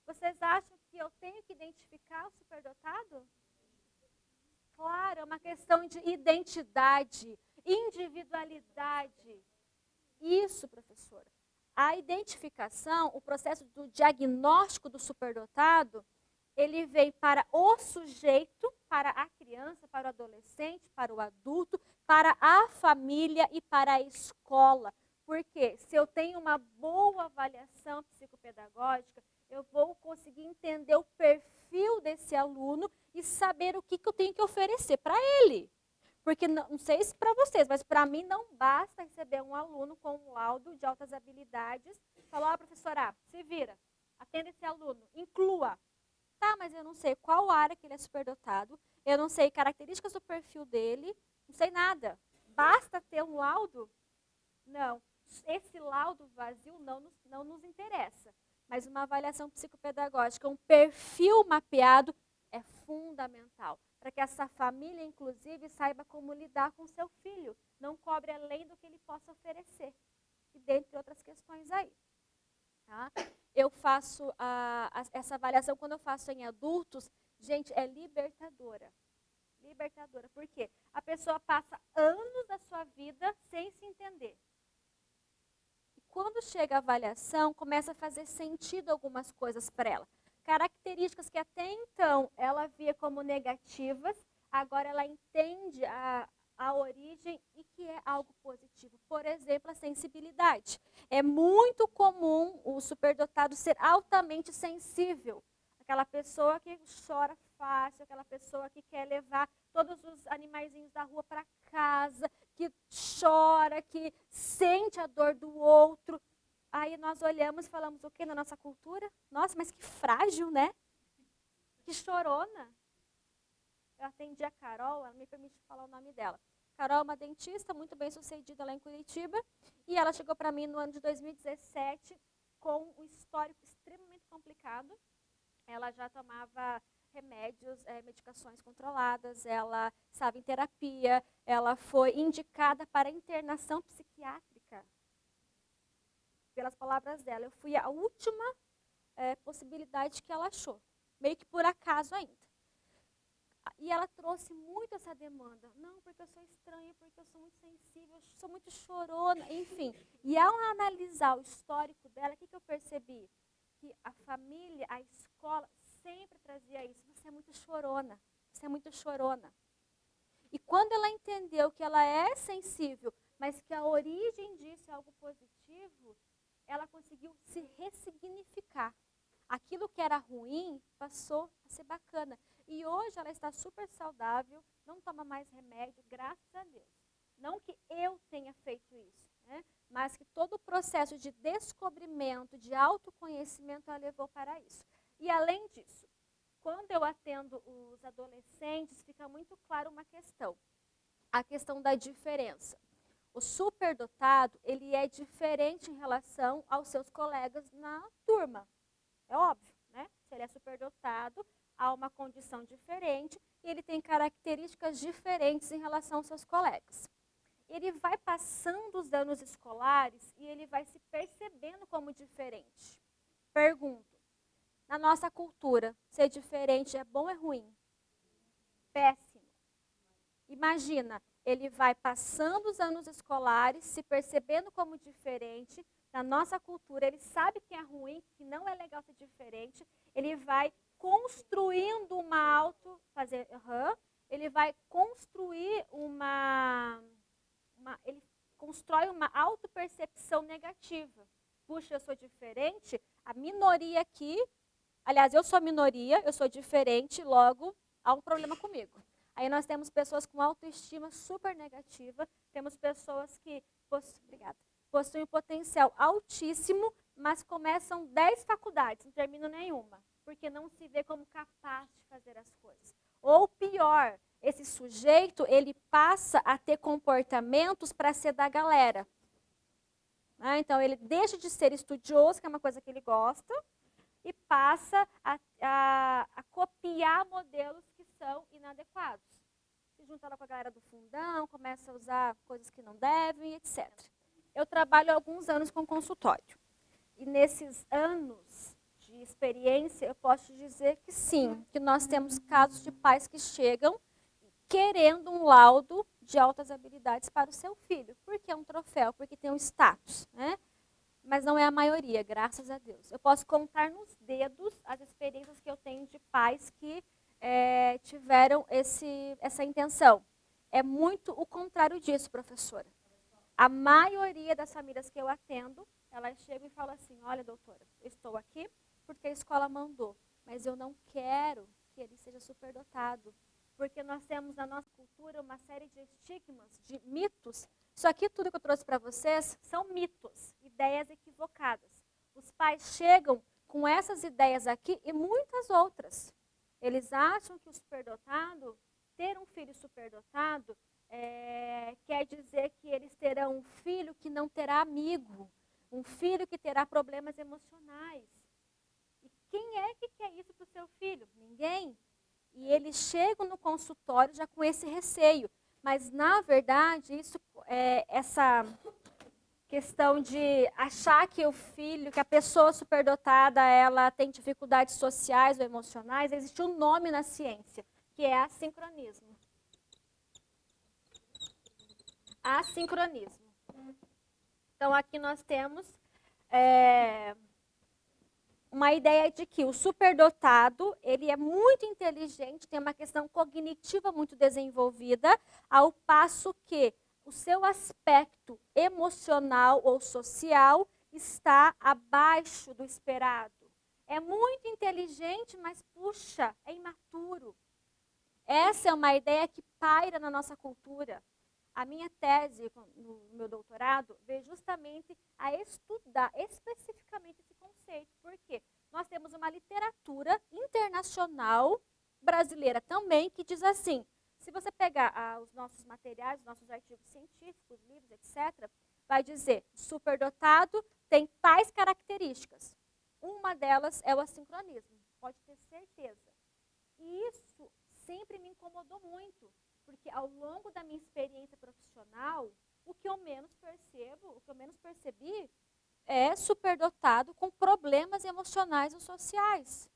Vocês acham que eu tenho que identificar o superdotado? Claro, é uma questão de identidade, individualidade. Isso, professora. A identificação, o processo do diagnóstico do superdotado, ele vem para o sujeito, para a criança, para o adolescente, para o adulto, para a família e para a escola. Porque se eu tenho uma boa avaliação psicopedagógica, eu vou conseguir entender o perfil desse aluno e saber o que eu tenho que oferecer para ele. Porque não sei se para vocês, mas para mim não basta receber um aluno com um laudo de altas habilidades, falar, professora, se vira, atenda esse aluno, inclua. Tá, mas eu não sei qual área que ele é superdotado, eu não sei características do perfil dele, não sei nada. Basta ter um laudo? Não. Esse laudo vazio não nos interessa. Mas uma avaliação psicopedagógica, um perfil mapeado é fundamental. Para que essa família, inclusive, saiba como lidar com seu filho. Não cobre além do que ele possa oferecer. E dentre outras questões aí. Tá? Eu faço essa avaliação, quando eu faço em adultos, gente, é libertadora. Libertadora. Por quê? A pessoa passa anos da sua vida sem se entender. E quando chega a avaliação, começa a fazer sentido algumas coisas para ela. Características que até então ela via como negativas, agora ela entende a origem e que é algo positivo. Por exemplo, a sensibilidade. É muito comum o superdotado ser altamente sensível. Aquela pessoa que chora fácil, aquela pessoa que quer levar todos os animaizinhos da rua para casa, que chora, que sente a dor do outro. Aí nós olhamos e falamos o quê na nossa cultura? Nossa, mas que frágil, né? Que chorona. Eu atendi a Carol, ela me permite falar o nome dela. Carol é uma dentista muito bem sucedida lá em Curitiba. E ela chegou para mim no ano de 2017 com um histórico extremamente complicado. Ela já tomava remédios, medicações controladas, ela estava em terapia, ela foi indicada para internação psiquiátrica. Pelas palavras dela, eu fui a última possibilidade que ela achou, meio que por acaso ainda. E ela trouxe muito essa demanda. Não, porque eu sou estranha, porque eu sou muito sensível, eu sou muito chorona, enfim. E ao analisar o histórico dela, o que eu percebi? Que a família, a escola, sempre trazia isso. Você é muito chorona, você é muito chorona. E quando ela entendeu que ela é sensível, mas que a origem disso é algo positivo, ela conseguiu se ressignificar. Aquilo que era ruim passou a ser bacana. E hoje ela está super saudável, não toma mais remédio, graças a Deus. Não que eu tenha feito isso, né? Mas que todo o processo de descobrimento, de autoconhecimento, ela levou para isso. E além disso, quando eu atendo os adolescentes, fica muito claro uma questão. A questão da diferença. O superdotado, ele é diferente em relação aos seus colegas na turma. É óbvio, né? Se ele é superdotado, há uma condição diferente e ele tem características diferentes em relação aos seus colegas. Ele vai passando os anos escolares e ele vai se percebendo como diferente. Pergunto, na nossa cultura, ser diferente é bom ou é ruim? Péssimo. Imagina, ele vai passando os anos escolares, se percebendo como diferente. Na nossa cultura, ele sabe que é ruim, que não é legal ser diferente. Ele vai construindo ele vai construir ele constrói uma autopercepção negativa. Puxa, eu sou diferente, a minoria aqui, aliás, eu sou a minoria, eu sou diferente, logo há um problema comigo. Aí nós temos pessoas com autoestima super negativa, temos pessoas que possuem um potencial altíssimo, mas começam 10 faculdades, não terminam nenhuma. porque não se vê como capaz de fazer as coisas. Ou pior, esse sujeito, ele passa a ter comportamentos para ser da galera. Então, ele deixa de ser estudioso, que é uma coisa que ele gosta, e passa a copiar modelos que são inadequados. Se junta lá com a galera do fundão, começa a usar coisas que não devem, etc. Eu trabalho há alguns anos com consultório. E nesses anos de experiência, eu posso te dizer que sim, que nós temos casos de pais que chegam querendo um laudo de altas habilidades para o seu filho. Porque é um troféu, porque tem um status, né? Mas não é a maioria, graças a Deus. Eu posso contar nos dedos as experiências que eu tenho de pais que tiveram essa intenção. É muito o contrário disso, professora. A maioria das famílias que eu atendo, elas chegam e falam assim, olha, doutora, eu estou aqui porque a escola mandou, mas eu não quero que ele seja superdotado. Porque nós temos na nossa cultura uma série de estigmas, de mitos. Isso aqui, tudo que eu trouxe para vocês, são mitos, ideias equivocadas. Os pais chegam com essas ideias aqui e muitas outras. Eles acham que o superdotado, ter um filho superdotado, quer dizer que eles terão um filho que não terá amigo, um filho que terá problemas emocionais. E quem é que quer isso para o seu filho? Ninguém. E eles chegam no consultório já com esse receio. Mas, na verdade, essa questão de achar que o filho, que a pessoa superdotada, ela tem dificuldades sociais ou emocionais, existe um nome na ciência, que é assincronismo. Assincronismo. Então, aqui nós temos uma ideia de que o superdotado, ele é muito inteligente, tem uma questão cognitiva muito desenvolvida, ao passo que o seu aspecto emocional ou social está abaixo do esperado. É muito inteligente, mas, puxa, é imaturo. Essa é uma ideia que paira na nossa cultura. A minha tese, no meu doutorado, veio justamente a estudar especificamente esse conceito. Por quê? Nós temos uma literatura internacional, brasileira também, que diz assim, se você pegar os nossos materiais, os nossos artigos científicos, livros, etc., vai dizer, superdotado tem tais características. Uma delas é o assincronismo, pode ter certeza. E isso sempre me incomodou muito. Porque ao longo da minha experiência profissional, o que eu menos percebi é superdotado com problemas emocionais ou sociais.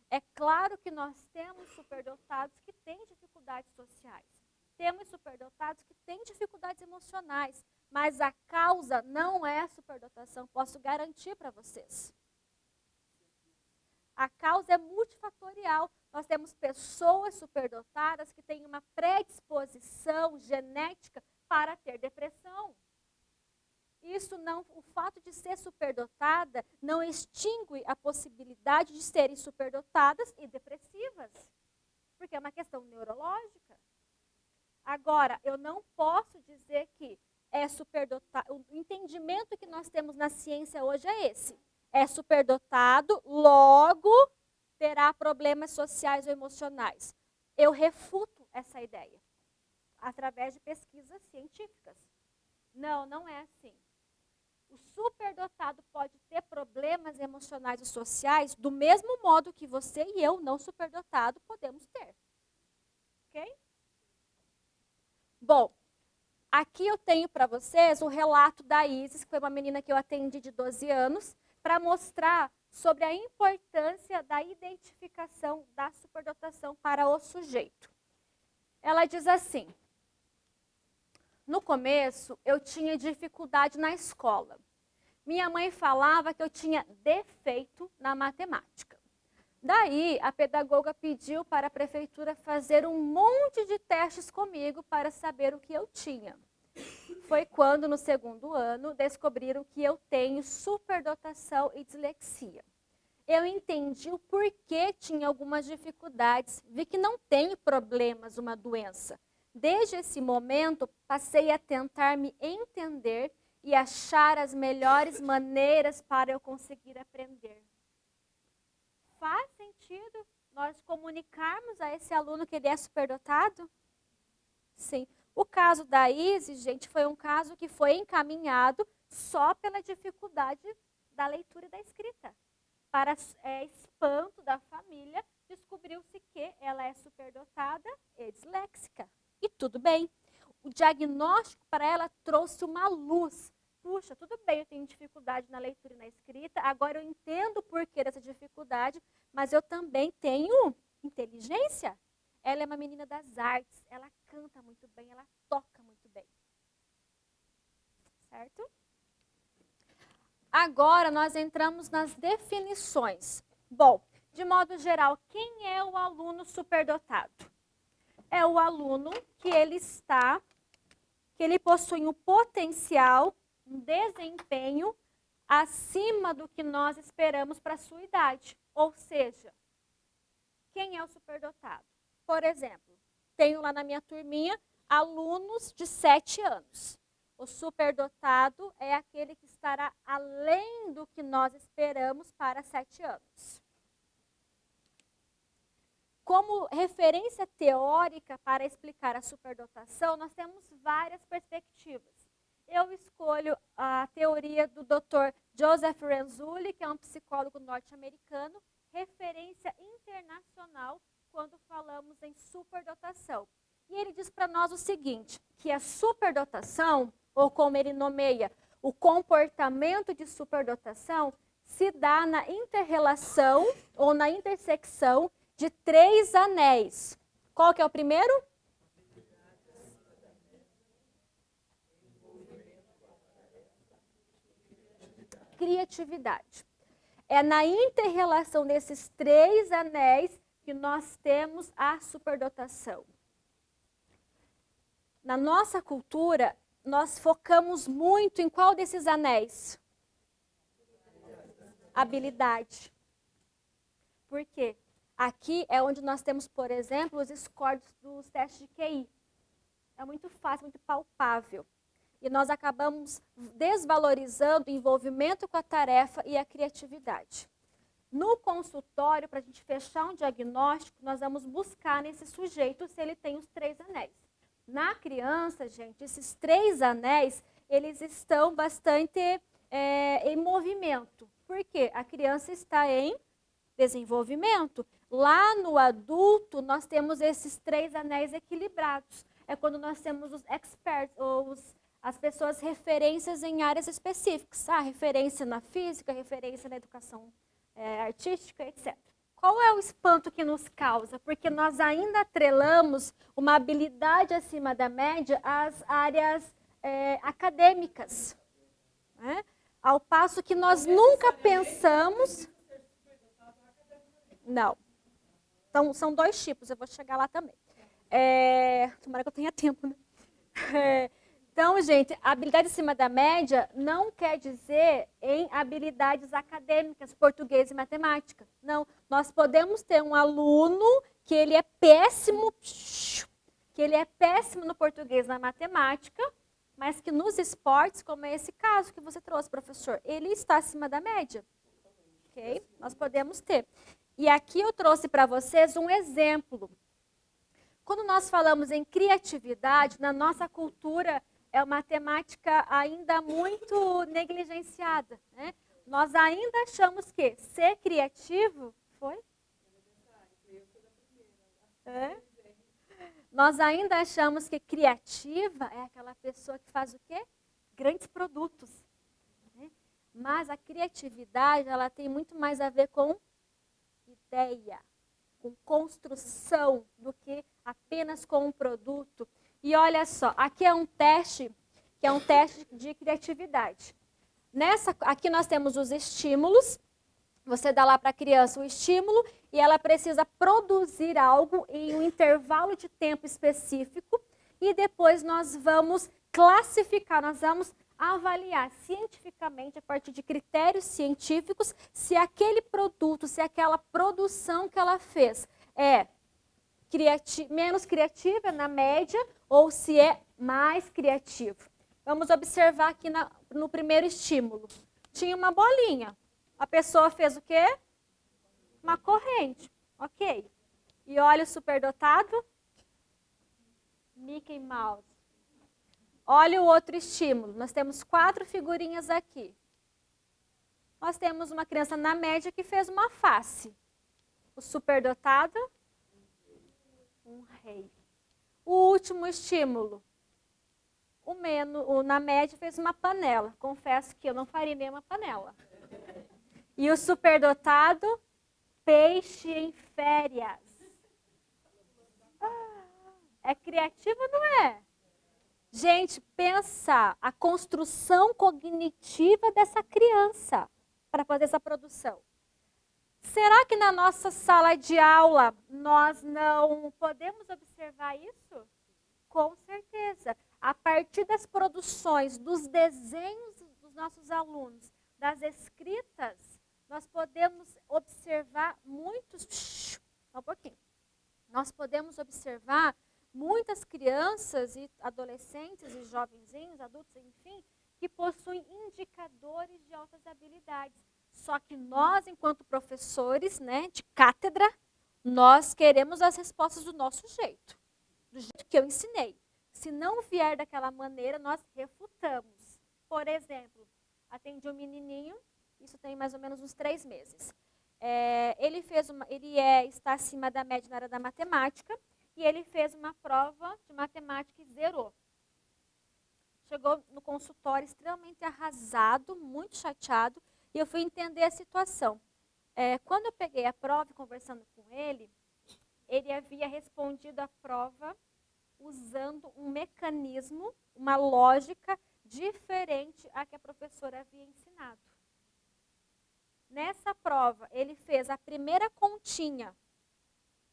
É claro que nós temos superdotados que têm dificuldades sociais. Temos superdotados que têm dificuldades emocionais. Mas a causa não é a superdotação, posso garantir para vocês. A causa é multifatorial. Nós temos pessoas superdotadas que têm uma predisposição genética para ter depressão. O fato de ser superdotada não extingue a possibilidade de serem superdotadas e depressivas, porque é uma questão neurológica. Agora, eu não posso dizer que é superdotado. O entendimento que nós temos na ciência hoje é esse. É superdotado, logo terá problemas sociais ou emocionais. Eu refuto essa ideia através de pesquisas científicas. Não, não é assim. O superdotado pode ter problemas emocionais e sociais do mesmo modo que você e eu, não superdotado, podemos ter. Ok? Bom, aqui eu tenho para vocês o relato da Isis, que foi uma menina que eu atendi de 12 anos, para mostrar sobre a importância da identificação da superdotação para o sujeito. Ela diz assim, no começo eu tinha dificuldade na escola. Minha mãe falava que eu tinha defeito na matemática. Daí a pedagoga pediu para a prefeitura fazer um monte de testes comigo para saber o que eu tinha. Foi quando, no segundo ano, descobriram que eu tenho superdotação e dislexia. Eu entendi o porquê tinha algumas dificuldades, vi que não tenho problemas, uma doença. Desde esse momento, passei a tentar me entender e achar as melhores maneiras para eu conseguir aprender. faz sentido nós comunicarmos a esse aluno que ele é superdotado? Sim. O caso da Isis, gente, foi um caso que foi encaminhado só pela dificuldade da leitura e da escrita. Para espanto da família, descobriu-se que ela é superdotada e disléxica. E tudo bem. O diagnóstico para ela trouxe uma luz. Puxa, tudo bem, eu tenho dificuldade na leitura e na escrita, agora eu entendo o porquê dessa dificuldade, mas eu também tenho inteligência. Ela é uma menina das artes, ela canta muito bem, ela toca muito bem. Certo? Agora nós entramos nas definições. Bom, de modo geral, quem é o aluno superdotado? É o aluno que ele possui um potencial, um desempenho acima do que nós esperamos para a sua idade. Ou seja, quem é o superdotado? Por exemplo, tenho lá na minha turminha alunos de 7 anos. O superdotado é aquele que estará além do que nós esperamos para 7 anos. Como referência teórica para explicar a superdotação, nós temos várias perspectivas. Eu escolho a teoria do Dr. Joseph Renzulli, que é um psicólogo norte-americano, referência internacional quando falamos em superdotação. E ele diz para nós o seguinte, que a superdotação, ou como ele nomeia, o comportamento de superdotação, se dá na inter-relação ou na intersecção de 3 anéis. Qual que é o primeiro? Criatividade. É na inter-relação desses 3 anéis que nós temos a superdotação. Na nossa cultura, nós focamos muito em qual desses anéis? Habilidade. Por quê? Aqui é onde nós temos, por exemplo, os scores dos testes de QI. É muito fácil, muito palpável. E nós acabamos desvalorizando o envolvimento com a tarefa e a criatividade. No consultório, para a gente fechar um diagnóstico, nós vamos buscar nesse sujeito se ele tem os 3 anéis. Na criança, gente, esses 3 anéis, eles estão bastante em movimento. Por quê? A criança está em desenvolvimento. Lá no adulto, nós temos esses 3 anéis equilibrados. É quando nós temos os experts, ou as pessoas referências em áreas específicas. Referência na física, referência na educação artística, etc. Qual é o espanto que nos causa? Porque nós ainda atrelamos uma habilidade acima da média às áreas acadêmicas. Né? Ao passo que nós nunca pensamos... Não. Então, são 2 tipos, eu vou chegar lá também. Tomara que eu tenha tempo, né? Então, gente, habilidade acima da média não quer dizer em habilidades acadêmicas, português e matemática. Não, nós podemos ter um aluno que ele é péssimo no português e na matemática, mas que nos esportes, como é esse caso que você trouxe, professor, ele está acima da média. Ok? Nós podemos ter. E aqui eu trouxe para vocês um exemplo. Quando nós falamos em criatividade, na nossa cultura, é uma temática ainda muito negligenciada. Né? Nós ainda achamos que ser criativo... Foi? Nós ainda achamos que criativa é aquela pessoa que faz o quê? Grandes produtos. Né? Mas a criatividade, ela tem muito mais a ver com ideia, com construção, do que apenas com um produto. E olha só, aqui é um teste, que é um teste de criatividade. Aqui nós temos os estímulos. Você dá lá para a criança o estímulo e ela precisa produzir algo em um intervalo de tempo específico e depois nós vamos classificar, nós vamos avaliar cientificamente, a partir de critérios científicos, se aquele produto, se aquela produção que ela fez é menos criativa, na média, ou se é mais criativo. Vamos observar aqui no primeiro estímulo. Tinha uma bolinha. A pessoa fez o quê? Uma corrente, ok. E olha o superdotado, Mickey Mouse. Olha o outro estímulo. Nós temos 4 figurinhas aqui. Nós temos uma criança na média que fez uma face. O superdotado, um rei. O último estímulo. O na média fez uma panela. Confesso que eu não faria nenhuma panela. E o superdotado, peixe em férias. É criativo, não é? Gente, pensa a construção cognitiva dessa criança para fazer essa produção. Será que na nossa sala de aula nós não podemos observar isso? Com certeza. A partir das produções, dos desenhos dos nossos alunos, das escritas, nós podemos observar muitos... Um pouquinho. Nós podemos observar muitas crianças e adolescentes e jovenzinhos, adultos, enfim, que possuem indicadores de altas habilidades. Só que nós, enquanto professores, né, de cátedra, nós queremos as respostas do nosso jeito, do jeito que eu ensinei. Se não vier daquela maneira, nós refutamos. Por exemplo, atendi um menininho, isso tem mais ou menos uns 3 meses. Ele está acima da média na área da matemática, e ele fez uma prova de matemática e zerou. Chegou no consultório extremamente arrasado, muito chateado, e eu fui entender a situação. Quando eu peguei a prova, conversando com ele havia respondido a prova usando um mecanismo, uma lógica diferente à que a professora havia ensinado. Nessa prova, ele fez a primeira continha.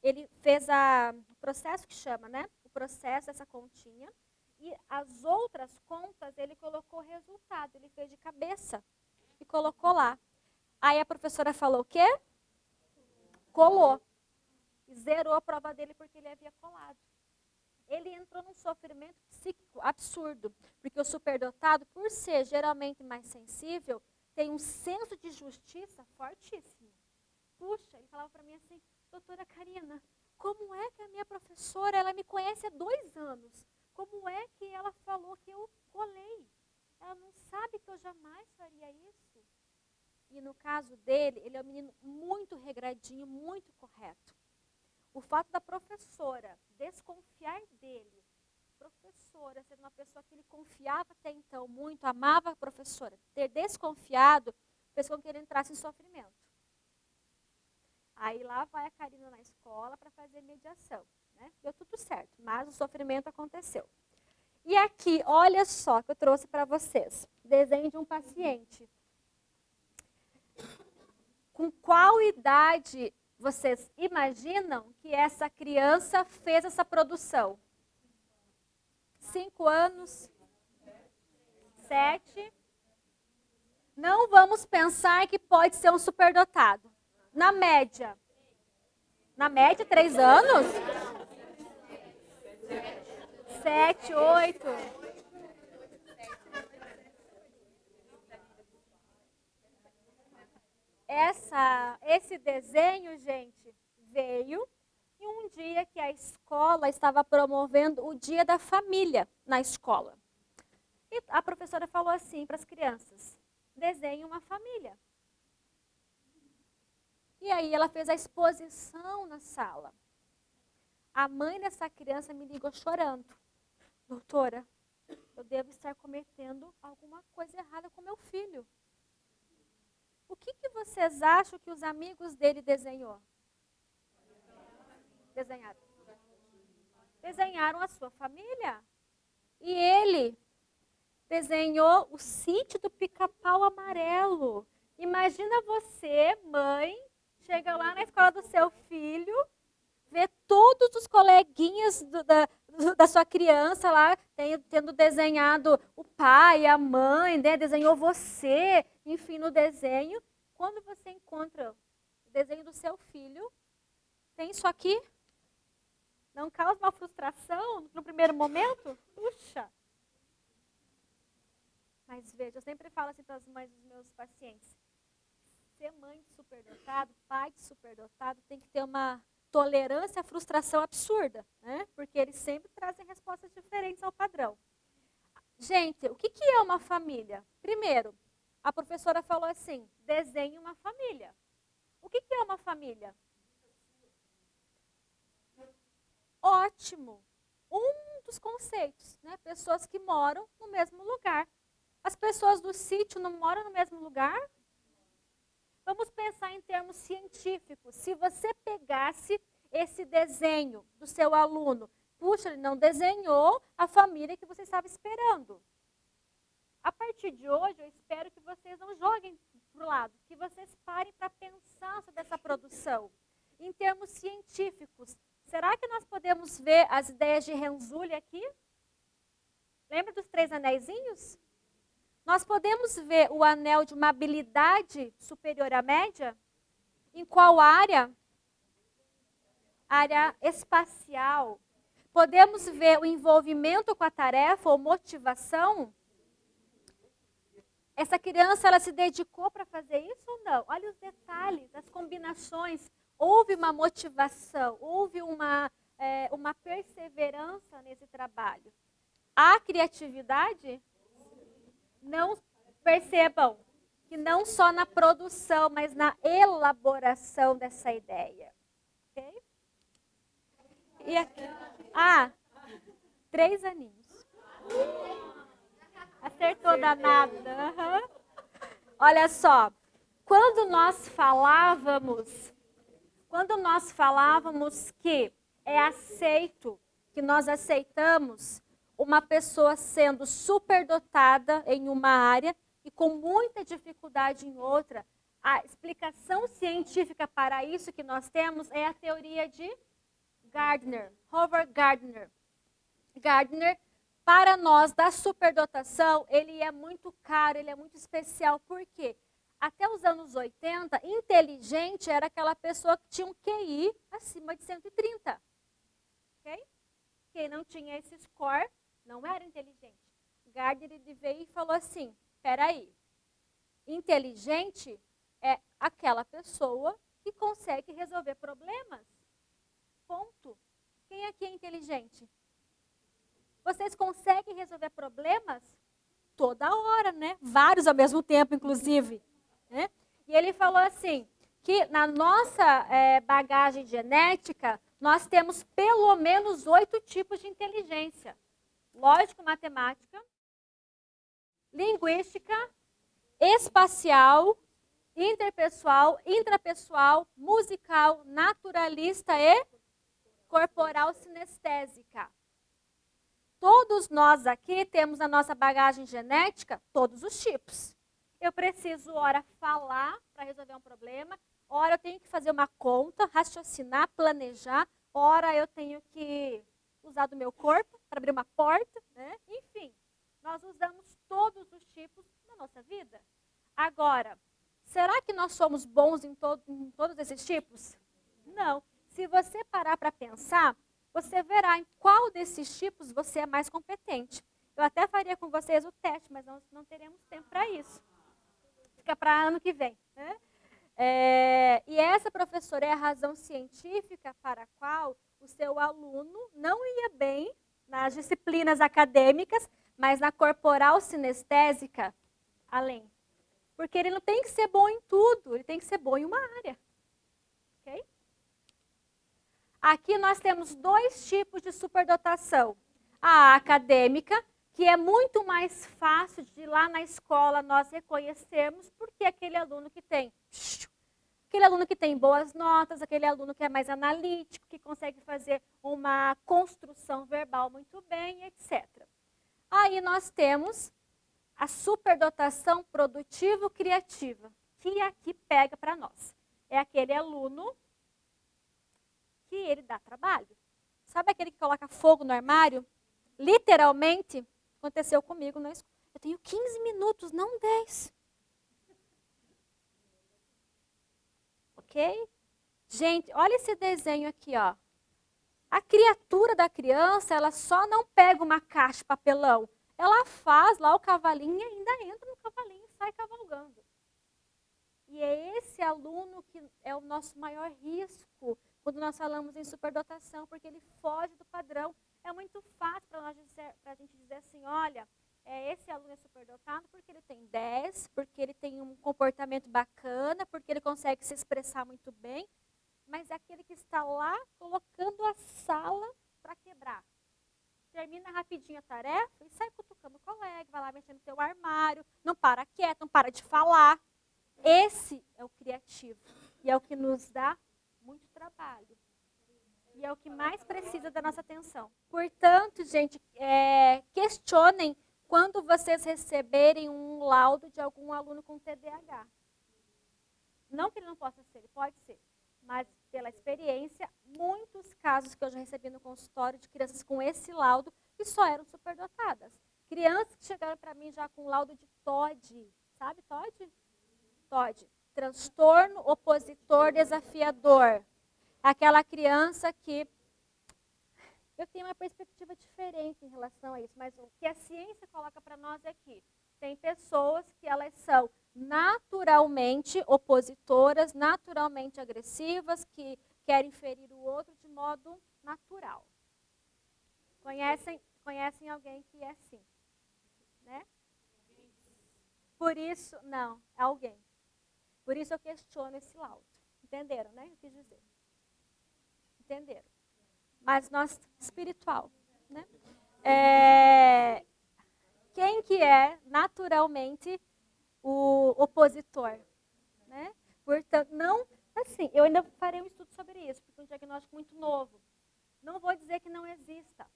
Ele fez o processo que chama, né? O processo dessa continha. E as outras contas, ele colocou o resultado. Ele fez de cabeça e colocou lá. Aí a professora falou o quê? Colou. E zerou a prova dele porque ele havia colado. Ele entrou num sofrimento psíquico absurdo. Porque o superdotado, por ser geralmente mais sensível, tem um senso de justiça fortíssimo. Puxa, ele falava para mim assim, doutora Karina, como é que a minha professora, ela me conhece há 2 anos? Como é que ela falou que eu colei? Ela não sabe que eu jamais faria isso? E no caso dele, ele é um menino muito regradinho, muito correto. O fato da professora desconfiar dele, professora sendo uma pessoa que ele confiava até então muito, amava a professora, ter desconfiado, fez com que ele entrasse em sofrimento. Aí lá vai a Karina na escola para fazer mediação. Né? Deu tudo certo, mas o sofrimento aconteceu. E aqui, olha só que eu trouxe para vocês. Desenho de um paciente. Com qual idade vocês imaginam que essa criança fez essa produção? 5 anos? 7? Não vamos pensar que pode ser um superdotado. Na média. Na média, 3 anos? 7, 8. Esse desenho, gente, veio em um dia que a escola estava promovendo o Dia da Família na escola. E a professora falou assim para as crianças, desenhe uma família. E aí ela fez a exposição na sala. A mãe dessa criança me ligou chorando. Doutora, eu devo estar cometendo alguma coisa errada com meu filho. O que vocês acham que os amigos dele desenharam? Desenharam a sua família. E ele desenhou o sítio do Pica-Pau Amarelo. Imagina você, mãe, chega lá na escola do seu filho, vê todos os coleguinhas da sua criança lá, tendo desenhado o pai, a mãe, né? Desenhou você, enfim, no desenho. Quando você encontra o desenho do seu filho, tem isso aqui? Não causa uma frustração no primeiro momento? Puxa! Mas veja, eu sempre falo assim para as mães dos meus pacientes, ser mãe de superdotado, pai de superdotado, tem que ter uma tolerância à frustração absurda, né? Porque eles sempre trazem respostas diferentes ao padrão. Gente, o que é uma família? Primeiro, a professora falou assim, desenhe uma família. O que é uma família? Ótimo. Um dos conceitos, né? Pessoas que moram no mesmo lugar. As pessoas do sítio não moram no mesmo lugar? Vamos pensar em termos científicos. Se você pegasse esse desenho do seu aluno, puxa, ele não desenhou a família que você estava esperando. A partir de hoje, eu espero que vocês não joguem para o lado, que vocês parem para pensar sobre essa produção. Em termos científicos, será que nós podemos ver as ideias de Renzulli aqui? Lembra dos 3 anéisinhos? Nós podemos ver o anel de uma habilidade superior à média? Em qual área? Área espacial. Podemos ver o envolvimento com a tarefa ou motivação? Essa criança, ela se dedicou para fazer isso ou não? Olha os detalhes, as combinações. Houve uma motivação, houve uma perseverança nesse trabalho. Há criatividade? Não percebam que não só na produção, mas na elaboração dessa ideia. Ok? E aqui? 3 aninhos. Acertou danada. Uhum. Olha só, quando nós falávamos que é aceito, que nós aceitamos uma pessoa sendo superdotada em uma área e com muita dificuldade em outra, a explicação científica para isso que nós temos é a teoria de Gardner, Howard Gardner. Gardner, para nós, da superdotação, ele é muito caro, ele é muito especial. Por quê? Até os anos 80, inteligente era aquela pessoa que tinha um QI acima de 130. Ok? Quem não tinha esse score não era inteligente. Gardner veio e falou assim, peraí, inteligente é aquela pessoa que consegue resolver problemas. Ponto. Quem aqui é inteligente? Vocês conseguem resolver problemas? Toda hora, né? Vários ao mesmo tempo, inclusive. Né? E ele falou assim, que na nossa bagagem genética, nós temos pelo menos 8 tipos de inteligência. Lógico-matemática, linguística, espacial, interpessoal, intrapessoal, musical, naturalista e corporal sinestésica. Todos nós aqui temos na nossa bagagem genética todos os tipos. Eu preciso, ora, falar para resolver um problema, ora eu tenho que fazer uma conta, raciocinar, planejar, ora eu tenho que usar do meu corpo para abrir uma porta, né? Enfim, nós usamos todos os tipos na nossa vida. Agora, será que nós somos bons em todos esses tipos? Não. Se você parar para pensar, você verá em qual desses tipos você é mais competente. Eu até faria com vocês o teste, mas nós não teremos tempo para isso. Fica para ano que vem. Né? E essa, professora, é a razão científica para a qual o seu aluno não ia bem nas disciplinas acadêmicas, mas na corporal sinestésica, além. Porque ele não tem que ser bom em tudo, ele tem que ser bom em uma área. Ok? Aqui nós temos 2 tipos de superdotação. A acadêmica, que é muito mais fácil de lá na escola nós reconhecermos, porque aquele aluno que tem boas notas, aquele aluno que é mais analítico, que consegue fazer uma construção verbal muito bem, etc. Aí nós temos a superdotação produtivo-criativa, que aqui pega para nós. É aquele aluno que ele dá trabalho. Sabe aquele que coloca fogo no armário? Literalmente, aconteceu comigo na escola. Eu tenho 15 minutos, não 10. Ok? Gente, olha esse desenho aqui, ó. A criatura da criança, ela só não pega uma caixa de papelão. Ela faz lá o cavalinho e ainda entra no cavalinho e sai cavalgando. E é esse aluno que é o nosso maior risco quando nós falamos em superdotação, porque ele foge do padrão. É muito fácil para a gente dizer assim, olha, esse aluno é superdotado porque ele tem 10, porque ele tem um comportamento bacana, porque ele consegue se expressar muito bem, mas é aquele que está lá colocando a sala para quebrar. Termina rapidinho a tarefa e sai cutucando o colega, vai lá mexendo no teu armário, não para quieto, não para de falar. Esse é o criativo e é o que nos dá muito trabalho. E é o que mais precisa da nossa atenção. Portanto, gente, questionem quando vocês receberem um laudo de algum aluno com TDAH. Não que ele não possa ser, ele pode ser. Mas, pela experiência, muitos casos que eu já recebi no consultório de crianças com esse laudo que só eram superdotadas. Crianças que chegaram para mim já com laudo de TOD. Sabe TOD? TOD. Transtorno opositor desafiador. Aquela criança que... Eu tenho uma perspectiva diferente em relação a isso, mas o que a ciência coloca para nós é que tem pessoas que elas são naturalmente opositoras, naturalmente agressivas, que querem ferir o outro de modo natural. Conhecem alguém que é assim, né? Por isso, não, alguém. Por isso eu questiono esse laudo. Entenderam, né? Eu quis dizer. Entenderam? Mas nós, espiritual, né? Quem que é naturalmente o opositor, né? Portanto, não, assim, eu ainda farei um estudo sobre isso, porque é um diagnóstico muito novo. Não vou dizer que não exista,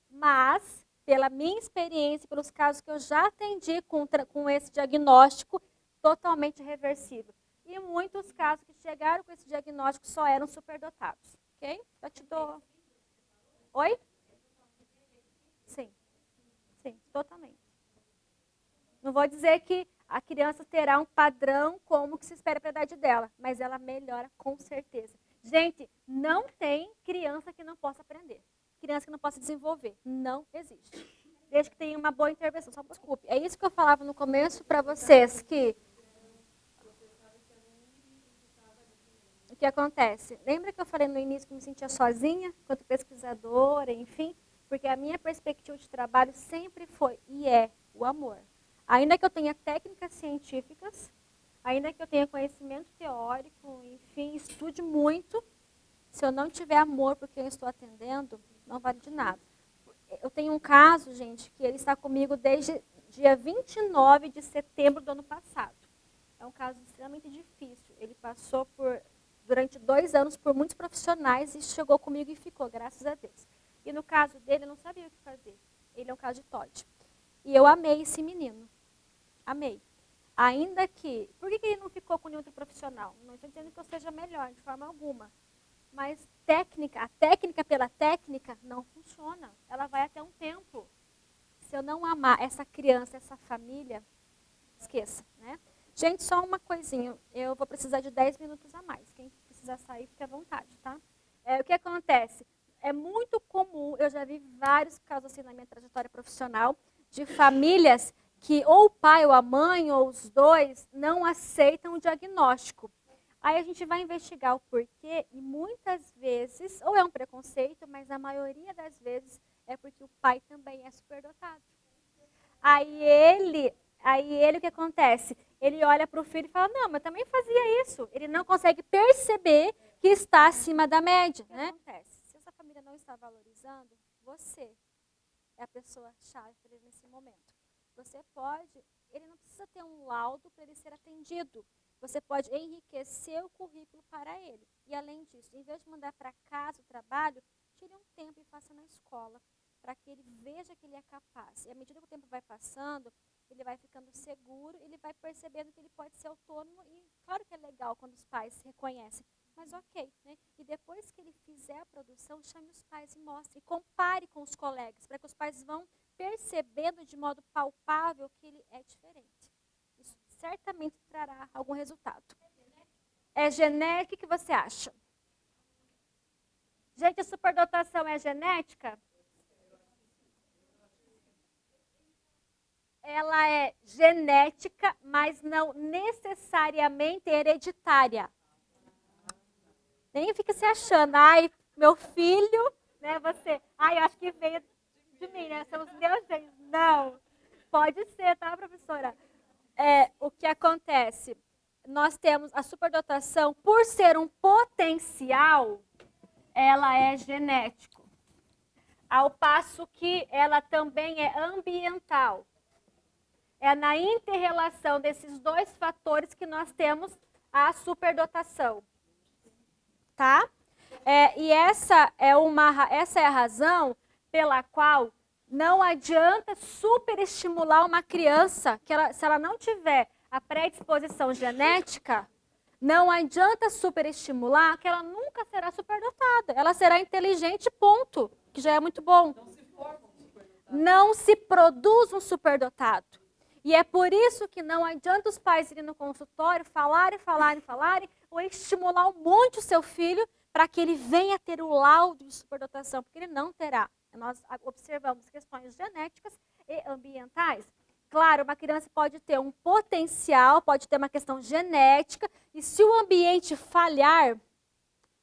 mas, pela minha experiência, pelos casos que eu já atendi com esse diagnóstico, totalmente reversível. E muitos casos que chegaram com esse diagnóstico só eram superdotados, ok? Já te dou... Oi? Sim, totalmente. Não vou dizer que a criança terá um padrão como que se espera para a idade dela, mas ela melhora com certeza. Gente, não tem criança que não possa aprender, criança que não possa desenvolver. Não existe. Desde que tenha uma boa intervenção. Só desculpe. É isso que eu falava no começo para vocês, que... O que acontece? Lembra que eu falei no início que me sentia sozinha, enquanto pesquisadora, enfim? Porque a minha perspectiva de trabalho sempre foi e é o amor. Ainda que eu tenha técnicas científicas, ainda que eu tenha conhecimento teórico, enfim, estude muito, se eu não tiver amor por quem eu estou atendendo, não vale de nada. Eu tenho um caso, gente, que ele está comigo desde dia 29 de setembro do ano passado. É um caso extremamente difícil. Ele passou durante 2 anos por muitos profissionais e chegou comigo e ficou, graças a Deus. E no caso dele, eu não sabia o que fazer. Ele é um caso de TOD. E eu amei esse menino. Amei. Ainda que... Por que ele não ficou com nenhum outro profissional? Não estou dizendo que eu seja melhor, de forma alguma. Mas a técnica pela técnica não funciona. Ela vai até um tempo. Se eu não amar essa criança, essa família, esqueça, né? Gente, só uma coisinha. Eu vou precisar de 10 minutos a mais. Quem precisar sair, fique à vontade, tá? O que acontece? É muito comum, eu já vi vários casos assim na minha trajetória profissional, de famílias que ou o pai ou a mãe, ou os dois, não aceitam o diagnóstico. Aí a gente vai investigar o porquê e muitas vezes, ou é um preconceito, mas a maioria das vezes é porque o pai também é superdotado. Aí ele, o que acontece? Ele olha para o filho e fala, não, mas também fazia isso. Ele não consegue perceber que está acima da média. O que acontece? Se essa família não está valorizando, você é a pessoa-chave para ele nesse momento. Você pode, ele não precisa ter um laudo para ele ser atendido. Você pode enriquecer o currículo para ele. E além disso, em vez de mandar para casa o trabalho, tire um tempo e faça na escola, para que ele veja que ele é capaz. E à medida que o tempo vai passando, ele vai ficando seguro, ele vai percebendo que ele pode ser autônomo. E claro que é legal quando os pais reconhecem, mas ok, né? E depois que ele fizer a produção, chame os pais e mostre, e compare com os colegas, para que os pais vão percebendo de modo palpável que ele é diferente. Isso certamente trará algum resultado. É genético? O que você acha? Gente, a superdotação é genética? ela é genética, mas não necessariamente hereditária. Nem fica se achando, ai, meu filho, né, você, ai, eu acho que veio de mim, né, são os meus genes. Não, pode ser, tá, professora? O que acontece? Nós temos a superdotação, por ser um potencial, ela é genético. Ao passo que ela também é ambiental. É na inter-relação desses dois fatores que nós temos a superdotação. Tá? E essa é a razão pela qual não adianta superestimular uma criança, se ela não tiver a predisposição genética, não adianta superestimular que ela nunca será superdotada. Ela será inteligente, ponto, que já é muito bom. Não se produz um superdotado. E é por isso que não adianta os pais irem no consultório, falarem, ou estimular um monte o seu filho para que ele venha ter o laudo de superdotação, porque ele não terá. Nós observamos questões genéticas e ambientais. Claro, uma criança pode ter um potencial, pode ter uma questão genética, e se o ambiente falhar,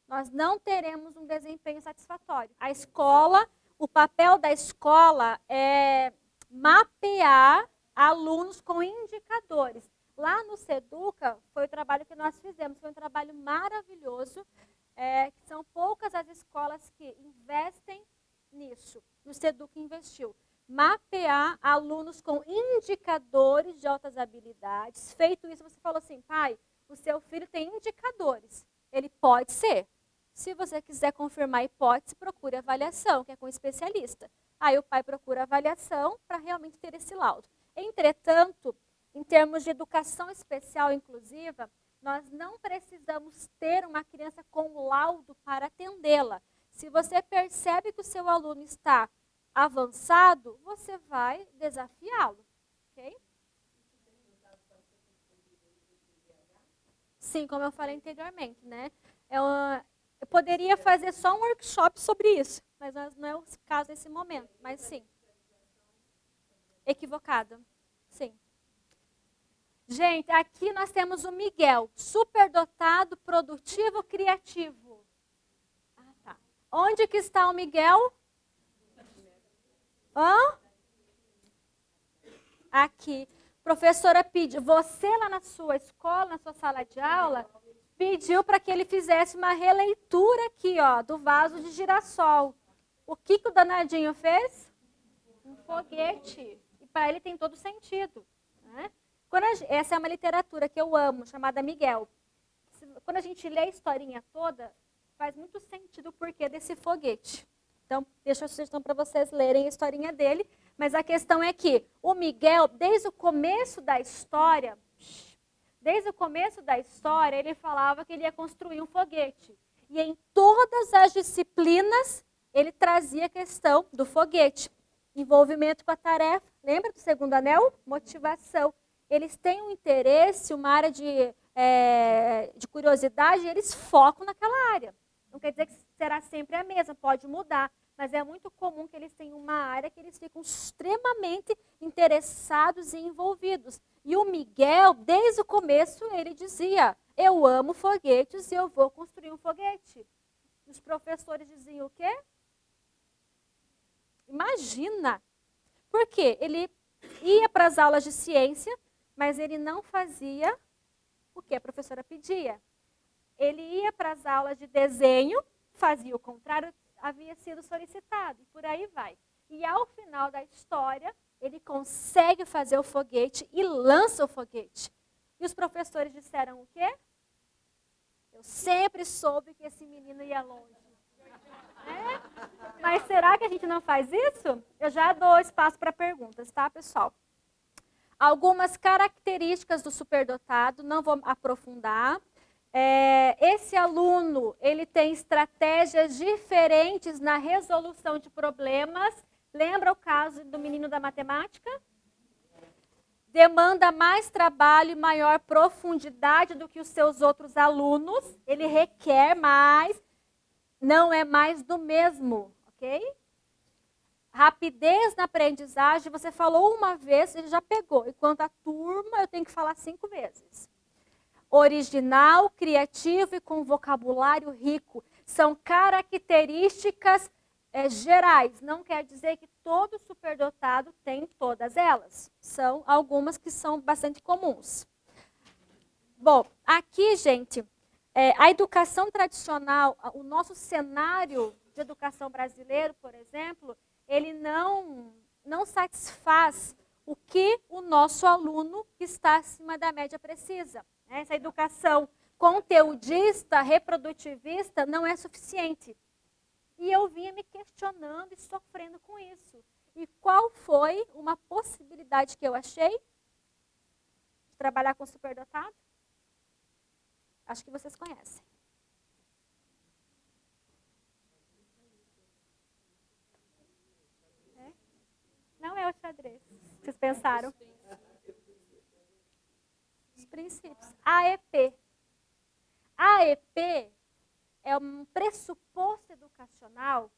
nós não teremos um desempenho satisfatório. A escola, o papel da escola é mapear alunos com indicadores. Lá no Seduca, foi o trabalho que nós fizemos, foi um trabalho maravilhoso, são poucas as escolas que investem nisso. O Seduca investiu. Mapear alunos com indicadores de altas habilidades. Feito isso, você falou assim, pai, o seu filho tem indicadores. Ele pode ser. Se você quiser confirmar a hipótese, procure avaliação, que é com especialista. Aí o pai procura avaliação para realmente ter esse laudo. Entretanto, em termos de educação especial inclusiva, nós não precisamos ter uma criança com laudo para atendê-la. Se você percebe que o seu aluno está avançado, você vai desafiá-lo, ok? Sim, como eu falei anteriormente, né? Eu poderia fazer só um workshop sobre isso, mas não é o caso nesse momento, mas sim. Equivocada, sim. Gente, aqui nós temos o Miguel, superdotado, produtivo, criativo. Ah, tá. Onde que está o Miguel? Aqui. Professora pediu, você lá na sua escola, na sua sala de aula, pediu para que ele fizesse uma releitura aqui, ó, do vaso de girassol. O que o danadinho fez? Um foguete. E para ele tem todo sentido. Né? Essa é uma literatura que eu amo, chamada Miguel. Quando a gente lê a historinha toda, faz muito sentido o porquê desse foguete. Então, deixa a sugestão para vocês lerem a historinha dele. Mas a questão é que o Miguel, desde o começo da história, ele falava que ele ia construir um foguete. E em todas as disciplinas, ele trazia a questão do foguete. Envolvimento com a tarefa. Lembra do segundo anel? Motivação. Eles têm um interesse, uma área de curiosidade, e eles focam naquela área. Não quer dizer que será sempre a mesma, pode mudar. Mas é muito comum que eles tenham uma área que eles ficam extremamente interessados e envolvidos. E o Miguel, desde o começo, ele dizia, eu amo foguetes e eu vou construir um foguete. Os professores diziam o quê? Imagina! Por quê? Ele ia para as aulas de ciência, mas ele não fazia o que a professora pedia. Ele ia para as aulas de desenho, fazia o contrário, havia sido solicitado, e por aí vai. E ao final da história, ele consegue fazer o foguete e lança o foguete. E os professores disseram o quê? Eu sempre soube que esse menino ia longe. Mas será que a gente não faz isso? Eu já dou espaço para perguntas, tá, pessoal? Algumas características do superdotado, não vou aprofundar. Esse aluno, ele tem estratégias diferentes na resolução de problemas. Lembra o caso do menino da matemática? Demanda mais trabalho e maior profundidade do que os seus outros alunos. Ele requer mais, não é mais do mesmo, ok? Rapidez na aprendizagem, você falou uma vez, ele já pegou. Enquanto a turma, eu tenho que falar 5 vezes. Original, criativo e com vocabulário rico. São características gerais. Não quer dizer que todo superdotado tem todas elas. São algumas que são bastante comuns. Bom, aqui, gente, a educação tradicional, o nosso cenário de educação brasileiro, por exemplo, ele não satisfaz o que o nosso aluno que está acima da média precisa. Essa educação conteudista, reprodutivista, não é suficiente. E eu vinha me questionando e sofrendo com isso. E qual foi uma possibilidade que eu achei de trabalhar com superdotado? Acho que vocês conhecem. Não é o xadrez. Vocês pensaram? Os princípios. AEP. AEP é um pressuposto educacional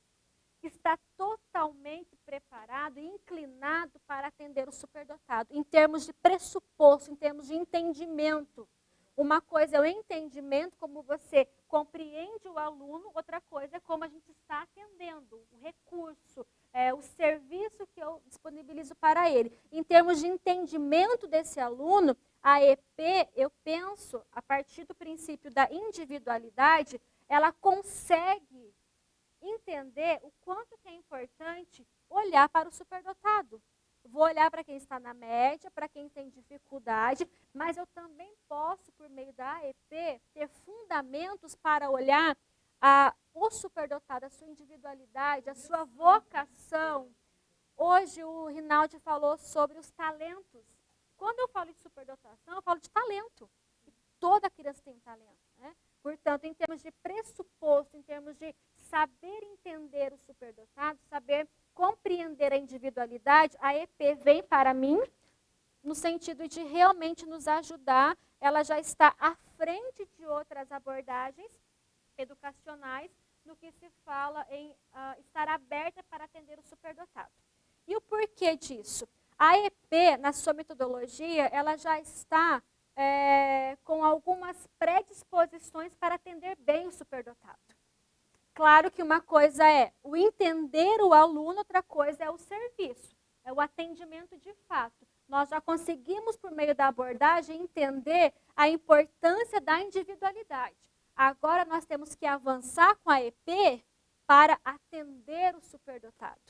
que está totalmente preparado e inclinado para atender o superdotado, em termos de pressuposto, em termos de entendimento. Uma coisa é o entendimento, como você compreende o aluno, outra coisa é como a gente está atendendo, o recurso, o serviço que eu disponibilizo para ele. Em termos de entendimento desse aluno, a EP, eu penso, a partir do princípio da individualidade, ela consegue entender o quanto que é importante olhar para o superdotado. Vou olhar para quem está na média, para quem tem dificuldade, mas eu também posso, por meio da AEP, ter fundamentos para olhar o superdotado, a sua individualidade, a sua vocação. Hoje o Rinaldi falou sobre os talentos. Quando eu falo de superdotação, eu falo de talento. E toda criança tem um talento, né? Portanto, em termos de pressuposto, em termos de saber entender o superdotado, saber compreender a individualidade, a EP vem para mim no sentido de realmente nos ajudar. Ela já está à frente de outras abordagens educacionais no que se fala em estar aberta para atender o superdotado. E o porquê disso? A EP, na sua metodologia, ela já está com algumas predisposições para atender bem o superdotado. Claro que uma coisa é o entender o aluno, outra coisa é o serviço, é o atendimento de fato. Nós já conseguimos, por meio da abordagem, entender a importância da individualidade. Agora nós temos que avançar com a EP para atender o superdotado.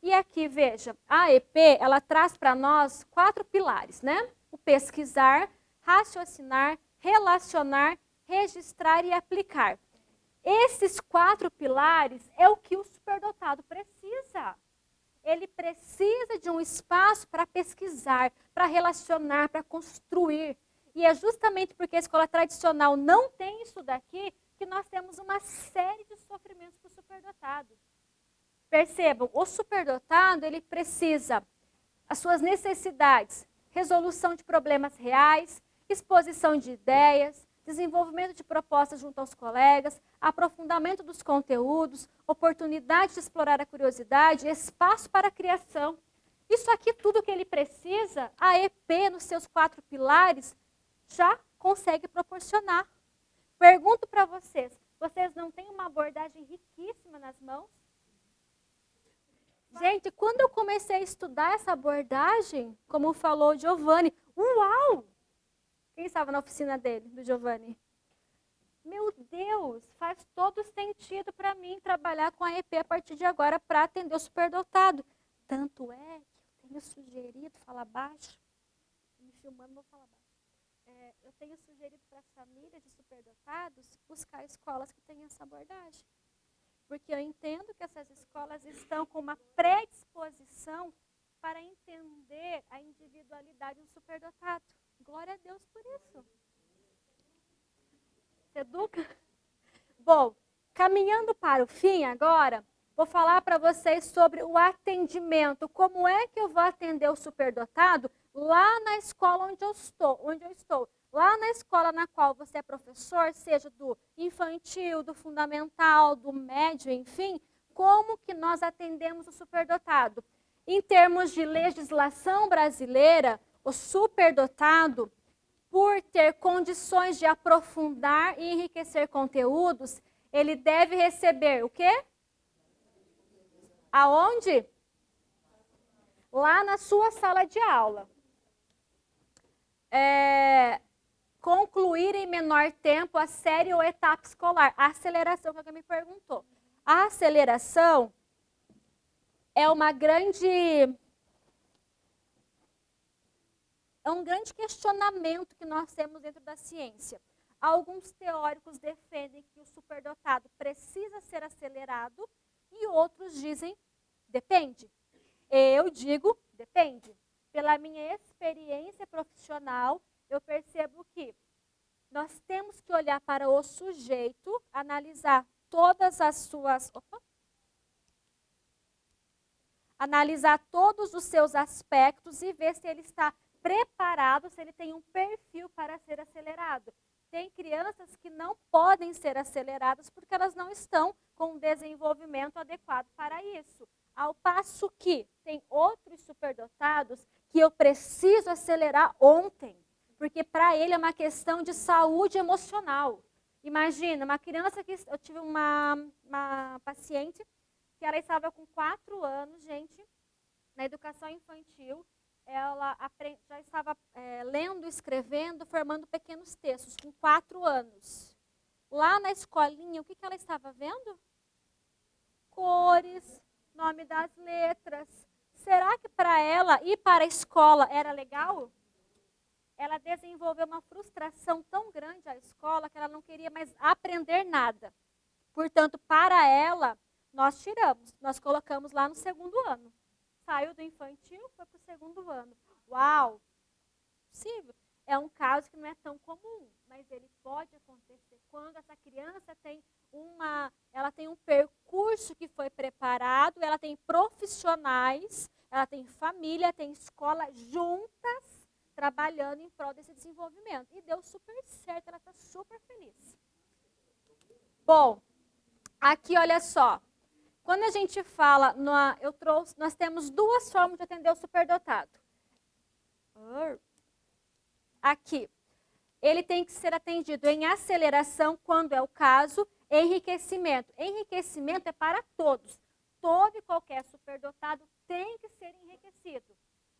E aqui, veja, a EP, ela traz para nós 4 pilares, né? O pesquisar, raciocinar, relacionar, registrar e aplicar. Esses 4 pilares é o que o superdotado precisa. Ele precisa de um espaço para pesquisar, para relacionar, para construir. E é justamente porque a escola tradicional não tem isso daqui que nós temos uma série de sofrimentos para o superdotado. Percebam, o superdotado, ele precisa, as suas necessidades, resolução de problemas reais, exposição de ideias, desenvolvimento de propostas junto aos colegas, aprofundamento dos conteúdos, oportunidade de explorar a curiosidade, espaço para a criação. Isso aqui, tudo que ele precisa, a EP, nos seus 4 pilares, já consegue proporcionar. Pergunto para vocês, vocês não têm uma abordagem riquíssima nas mãos? Gente, quando eu comecei a estudar essa abordagem, como falou o Giovanni, uau! Quem estava na oficina dele, do Giovanni? Meu Deus, faz todo sentido para mim trabalhar com a EP a partir de agora para atender o superdotado. Tanto é que eu tenho sugerido, fala baixo, me filmando, não vou falar baixo. Eu tenho sugerido para as famílias de superdotados buscar escolas que tenham essa abordagem. Porque eu entendo que essas escolas estão com uma predisposição para entender a individualidade do superdotado. Glória a Deus por isso. Se educa? Bom, caminhando para o fim agora, vou falar para vocês sobre o atendimento. Como é que eu vou atender o superdotado lá na escola onde eu estou. Lá na escola na qual você é professor, seja do infantil, do fundamental, do médio, enfim, como que nós atendemos o superdotado? Em termos de legislação brasileira, o superdotado, por ter condições de aprofundar e enriquecer conteúdos, ele deve receber o quê? Aonde? Lá na sua sala de aula. Concluir em menor tempo a série ou etapa escolar. A aceleração, que alguém me perguntou. A aceleração é um grande questionamento que nós temos dentro da ciência. Alguns teóricos defendem que o superdotado precisa ser acelerado e outros dizem, depende. Eu digo, depende. Pela minha experiência profissional, eu percebo que nós temos que olhar para o sujeito, analisar todas as suas... analisar todos os seus aspectos e ver se ele está preparado, se ele tem um perfil para ser acelerado. Tem crianças que não podem ser aceleradas porque elas não estão com um desenvolvimento adequado para isso. Ao passo que tem outros superdotados que eu preciso acelerar ontem, porque para ele é uma questão de saúde emocional. Imagina, uma criança que... Eu tive uma paciente que ela estava com 4 anos, gente, na educação infantil. Ela já estava lendo, escrevendo, formando pequenos textos, com 4 anos. Lá na escolinha, o que ela estava vendo? Cores, nome das letras. Será que para ela ir para a escola era legal? Ela desenvolveu uma frustração tão grande à escola que ela não queria mais aprender nada. Portanto, para ela, nós tiramos, nós colocamos lá no 2º ano. Saiu do infantil, foi para o 2º ano. Uau! Possível. É um caso que não é tão comum, mas ele pode acontecer quando essa criança tem um percurso que foi preparado, ela tem profissionais, ela tem família, tem escola juntas, trabalhando em prol desse desenvolvimento. E deu super certo, ela está super feliz. Bom, aqui olha só. Quando a gente fala, nós temos 2 formas de atender o superdotado. Aqui, ele tem que ser atendido em aceleração, quando é o caso, enriquecimento. Enriquecimento é para todos. Todo e qualquer superdotado tem que ser enriquecido.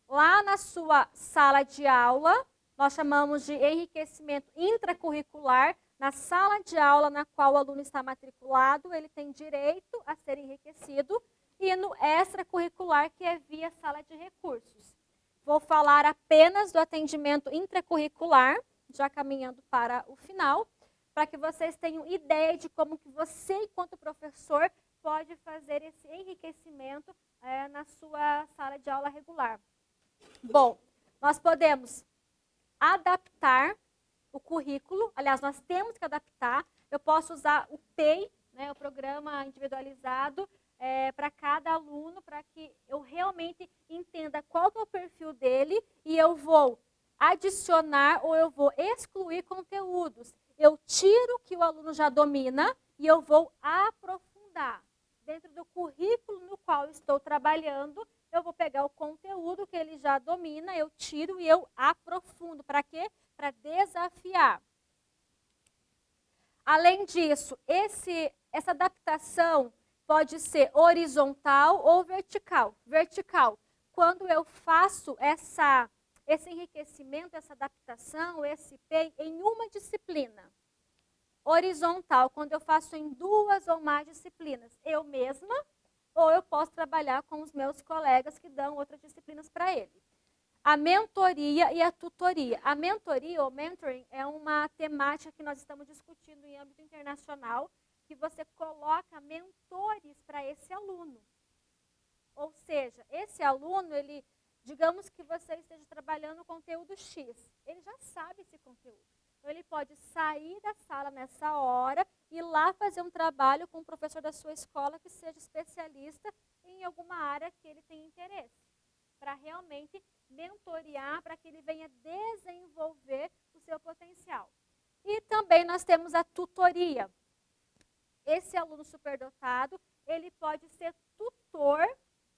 Lá na sua sala de aula, nós chamamos de enriquecimento intracurricular. Na sala de aula na qual o aluno está matriculado, ele tem direito a ser enriquecido. E no extracurricular, que é via sala de recursos. Vou falar apenas do atendimento intracurricular, já caminhando para o final, para que vocês tenham ideia de como que você, enquanto professor, pode fazer esse enriquecimento na sua sala de aula regular. Bom, nós podemos adaptar o currículo, aliás, nós temos que adaptar. Eu posso usar o PEI, né, o Programa Individualizado, para cada aluno, para que eu realmente entenda qual que é o perfil dele e eu vou adicionar ou eu vou excluir conteúdos. Eu tiro o que o aluno já domina e eu vou aprofundar. Dentro do currículo no qual estou trabalhando, eu vou pegar o conteúdo que ele já domina, eu tiro e eu aprofundo. Para quê? Para desafiar. Além disso, essa adaptação pode ser horizontal ou vertical. Vertical, quando eu faço esse enriquecimento, essa adaptação, esse PEI em uma disciplina. Horizontal, quando eu faço em 2 ou mais disciplinas, eu mesma, ou eu posso trabalhar com os meus colegas que dão outras disciplinas para ele. A mentoria e a tutoria. A mentoria ou mentoring é uma temática que nós estamos discutindo em âmbito internacional, que você coloca mentores para esse aluno. Ou seja, esse aluno, digamos que você esteja trabalhando o conteúdo X, ele já sabe esse conteúdo. Então, ele pode sair da sala nessa hora e ir lá fazer um trabalho com o professor da sua escola que seja especialista em alguma área que ele tenha interesse, para realmente mentorear, para que ele venha desenvolver o seu potencial. E também nós temos a tutoria. Esse aluno superdotado, ele pode ser tutor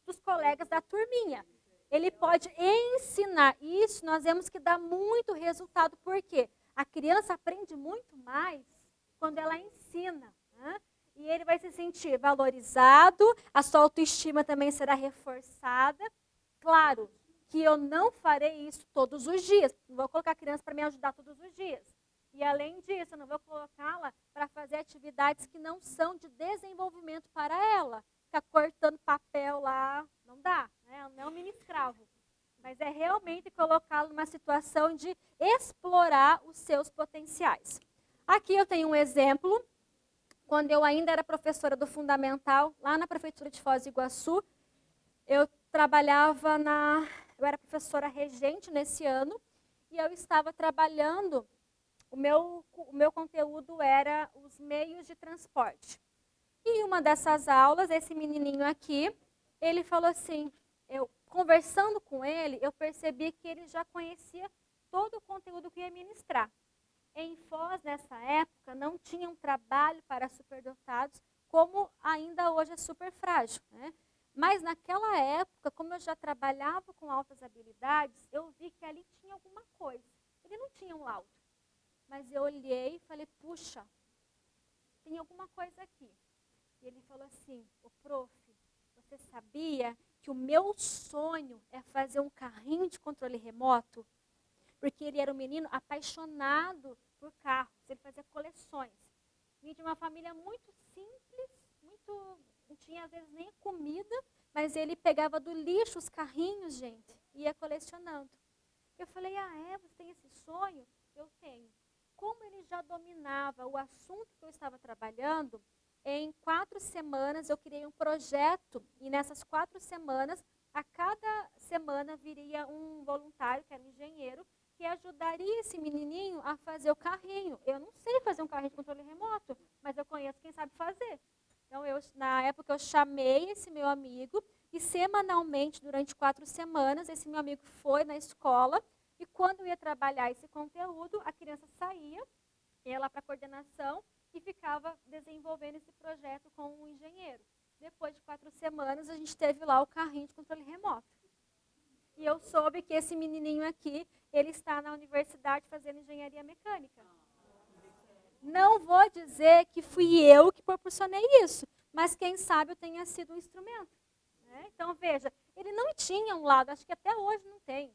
dos colegas da turminha. Ele pode ensinar. Isso nós vemos que dá muito resultado, porque a criança aprende muito mais quando ela ensina, né? E ele vai se sentir valorizado, a sua autoestima também será reforçada. Claro que eu não farei isso todos os dias, não vou colocar a criança para me ajudar todos os dias. E além disso, eu não vou colocá-la para fazer atividades que não são de desenvolvimento para ela. Ficar cortando papel lá, não dá, né? Ela não é um mini escravo. Mas é realmente colocá-lo numa situação de explorar os seus potenciais. Aqui eu tenho um exemplo. Quando eu ainda era professora do Fundamental, lá na Prefeitura de Foz do Iguaçu, eu era professora regente nesse ano, e eu estava trabalhando, o meu conteúdo era os meios de transporte. E em uma dessas aulas, esse menininho aqui, ele falou assim, conversando com ele, eu percebi que ele já conhecia todo o conteúdo que ia ministrar. Em Foz, nessa época, não tinha um trabalho para superdotados, como ainda hoje é super frágil, né? Mas naquela época, como eu já trabalhava com altas habilidades, eu vi que ali tinha alguma coisa. Ele não tinha um laudo, mas eu olhei e falei, puxa, tem alguma coisa aqui. E ele falou assim, prof, você sabia que o meu sonho é fazer um carrinho de controle remoto? Porque ele era um menino apaixonado por carros, ele fazia coleções. Vinha de uma família muito simples, não tinha às vezes nem comida, mas ele pegava do lixo os carrinhos, gente, e ia colecionando. Eu falei, você tem esse sonho? Eu tenho. Como ele já dominava o assunto que eu estava trabalhando, em 4 semanas eu criei um projeto, e nessas 4 semanas, a cada semana viria um voluntário, que era um engenheiro, que ajudaria esse menininho a fazer o carrinho. Eu não sei fazer um carrinho de controle remoto, mas eu conheço quem sabe fazer. Então, na época, eu chamei esse meu amigo e semanalmente, durante 4 semanas, esse meu amigo foi na escola e quando eu ia trabalhar esse conteúdo, a criança saía, ia lá para a coordenação e ficava desenvolvendo esse projeto com o engenheiro. Depois de 4 semanas, a gente teve lá o carrinho de controle remoto. E eu soube que esse menininho aqui, ele está na universidade fazendo engenharia mecânica. Não vou dizer que fui eu que proporcionei isso, mas quem sabe eu tenha sido um instrumento. Né? Então, veja, ele não tinha um lado, acho que até hoje não tem,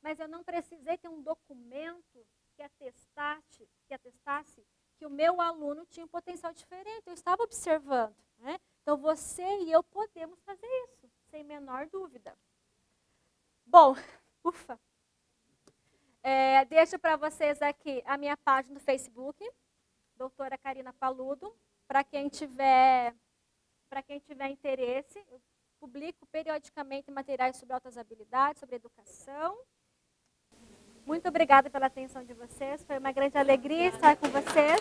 mas eu não precisei ter um documento que atestasse que o meu aluno tinha um potencial diferente. Eu estava observando. Né? Então, você e eu podemos fazer isso, sem menor dúvida. Bom, ufa. Deixo para vocês aqui a minha página do Facebook, doutora Karina Paludo. Para quem tiver interesse, eu publico periodicamente materiais sobre altas habilidades, sobre educação. Muito obrigada pela atenção de vocês. Foi uma grande alegria estar com vocês.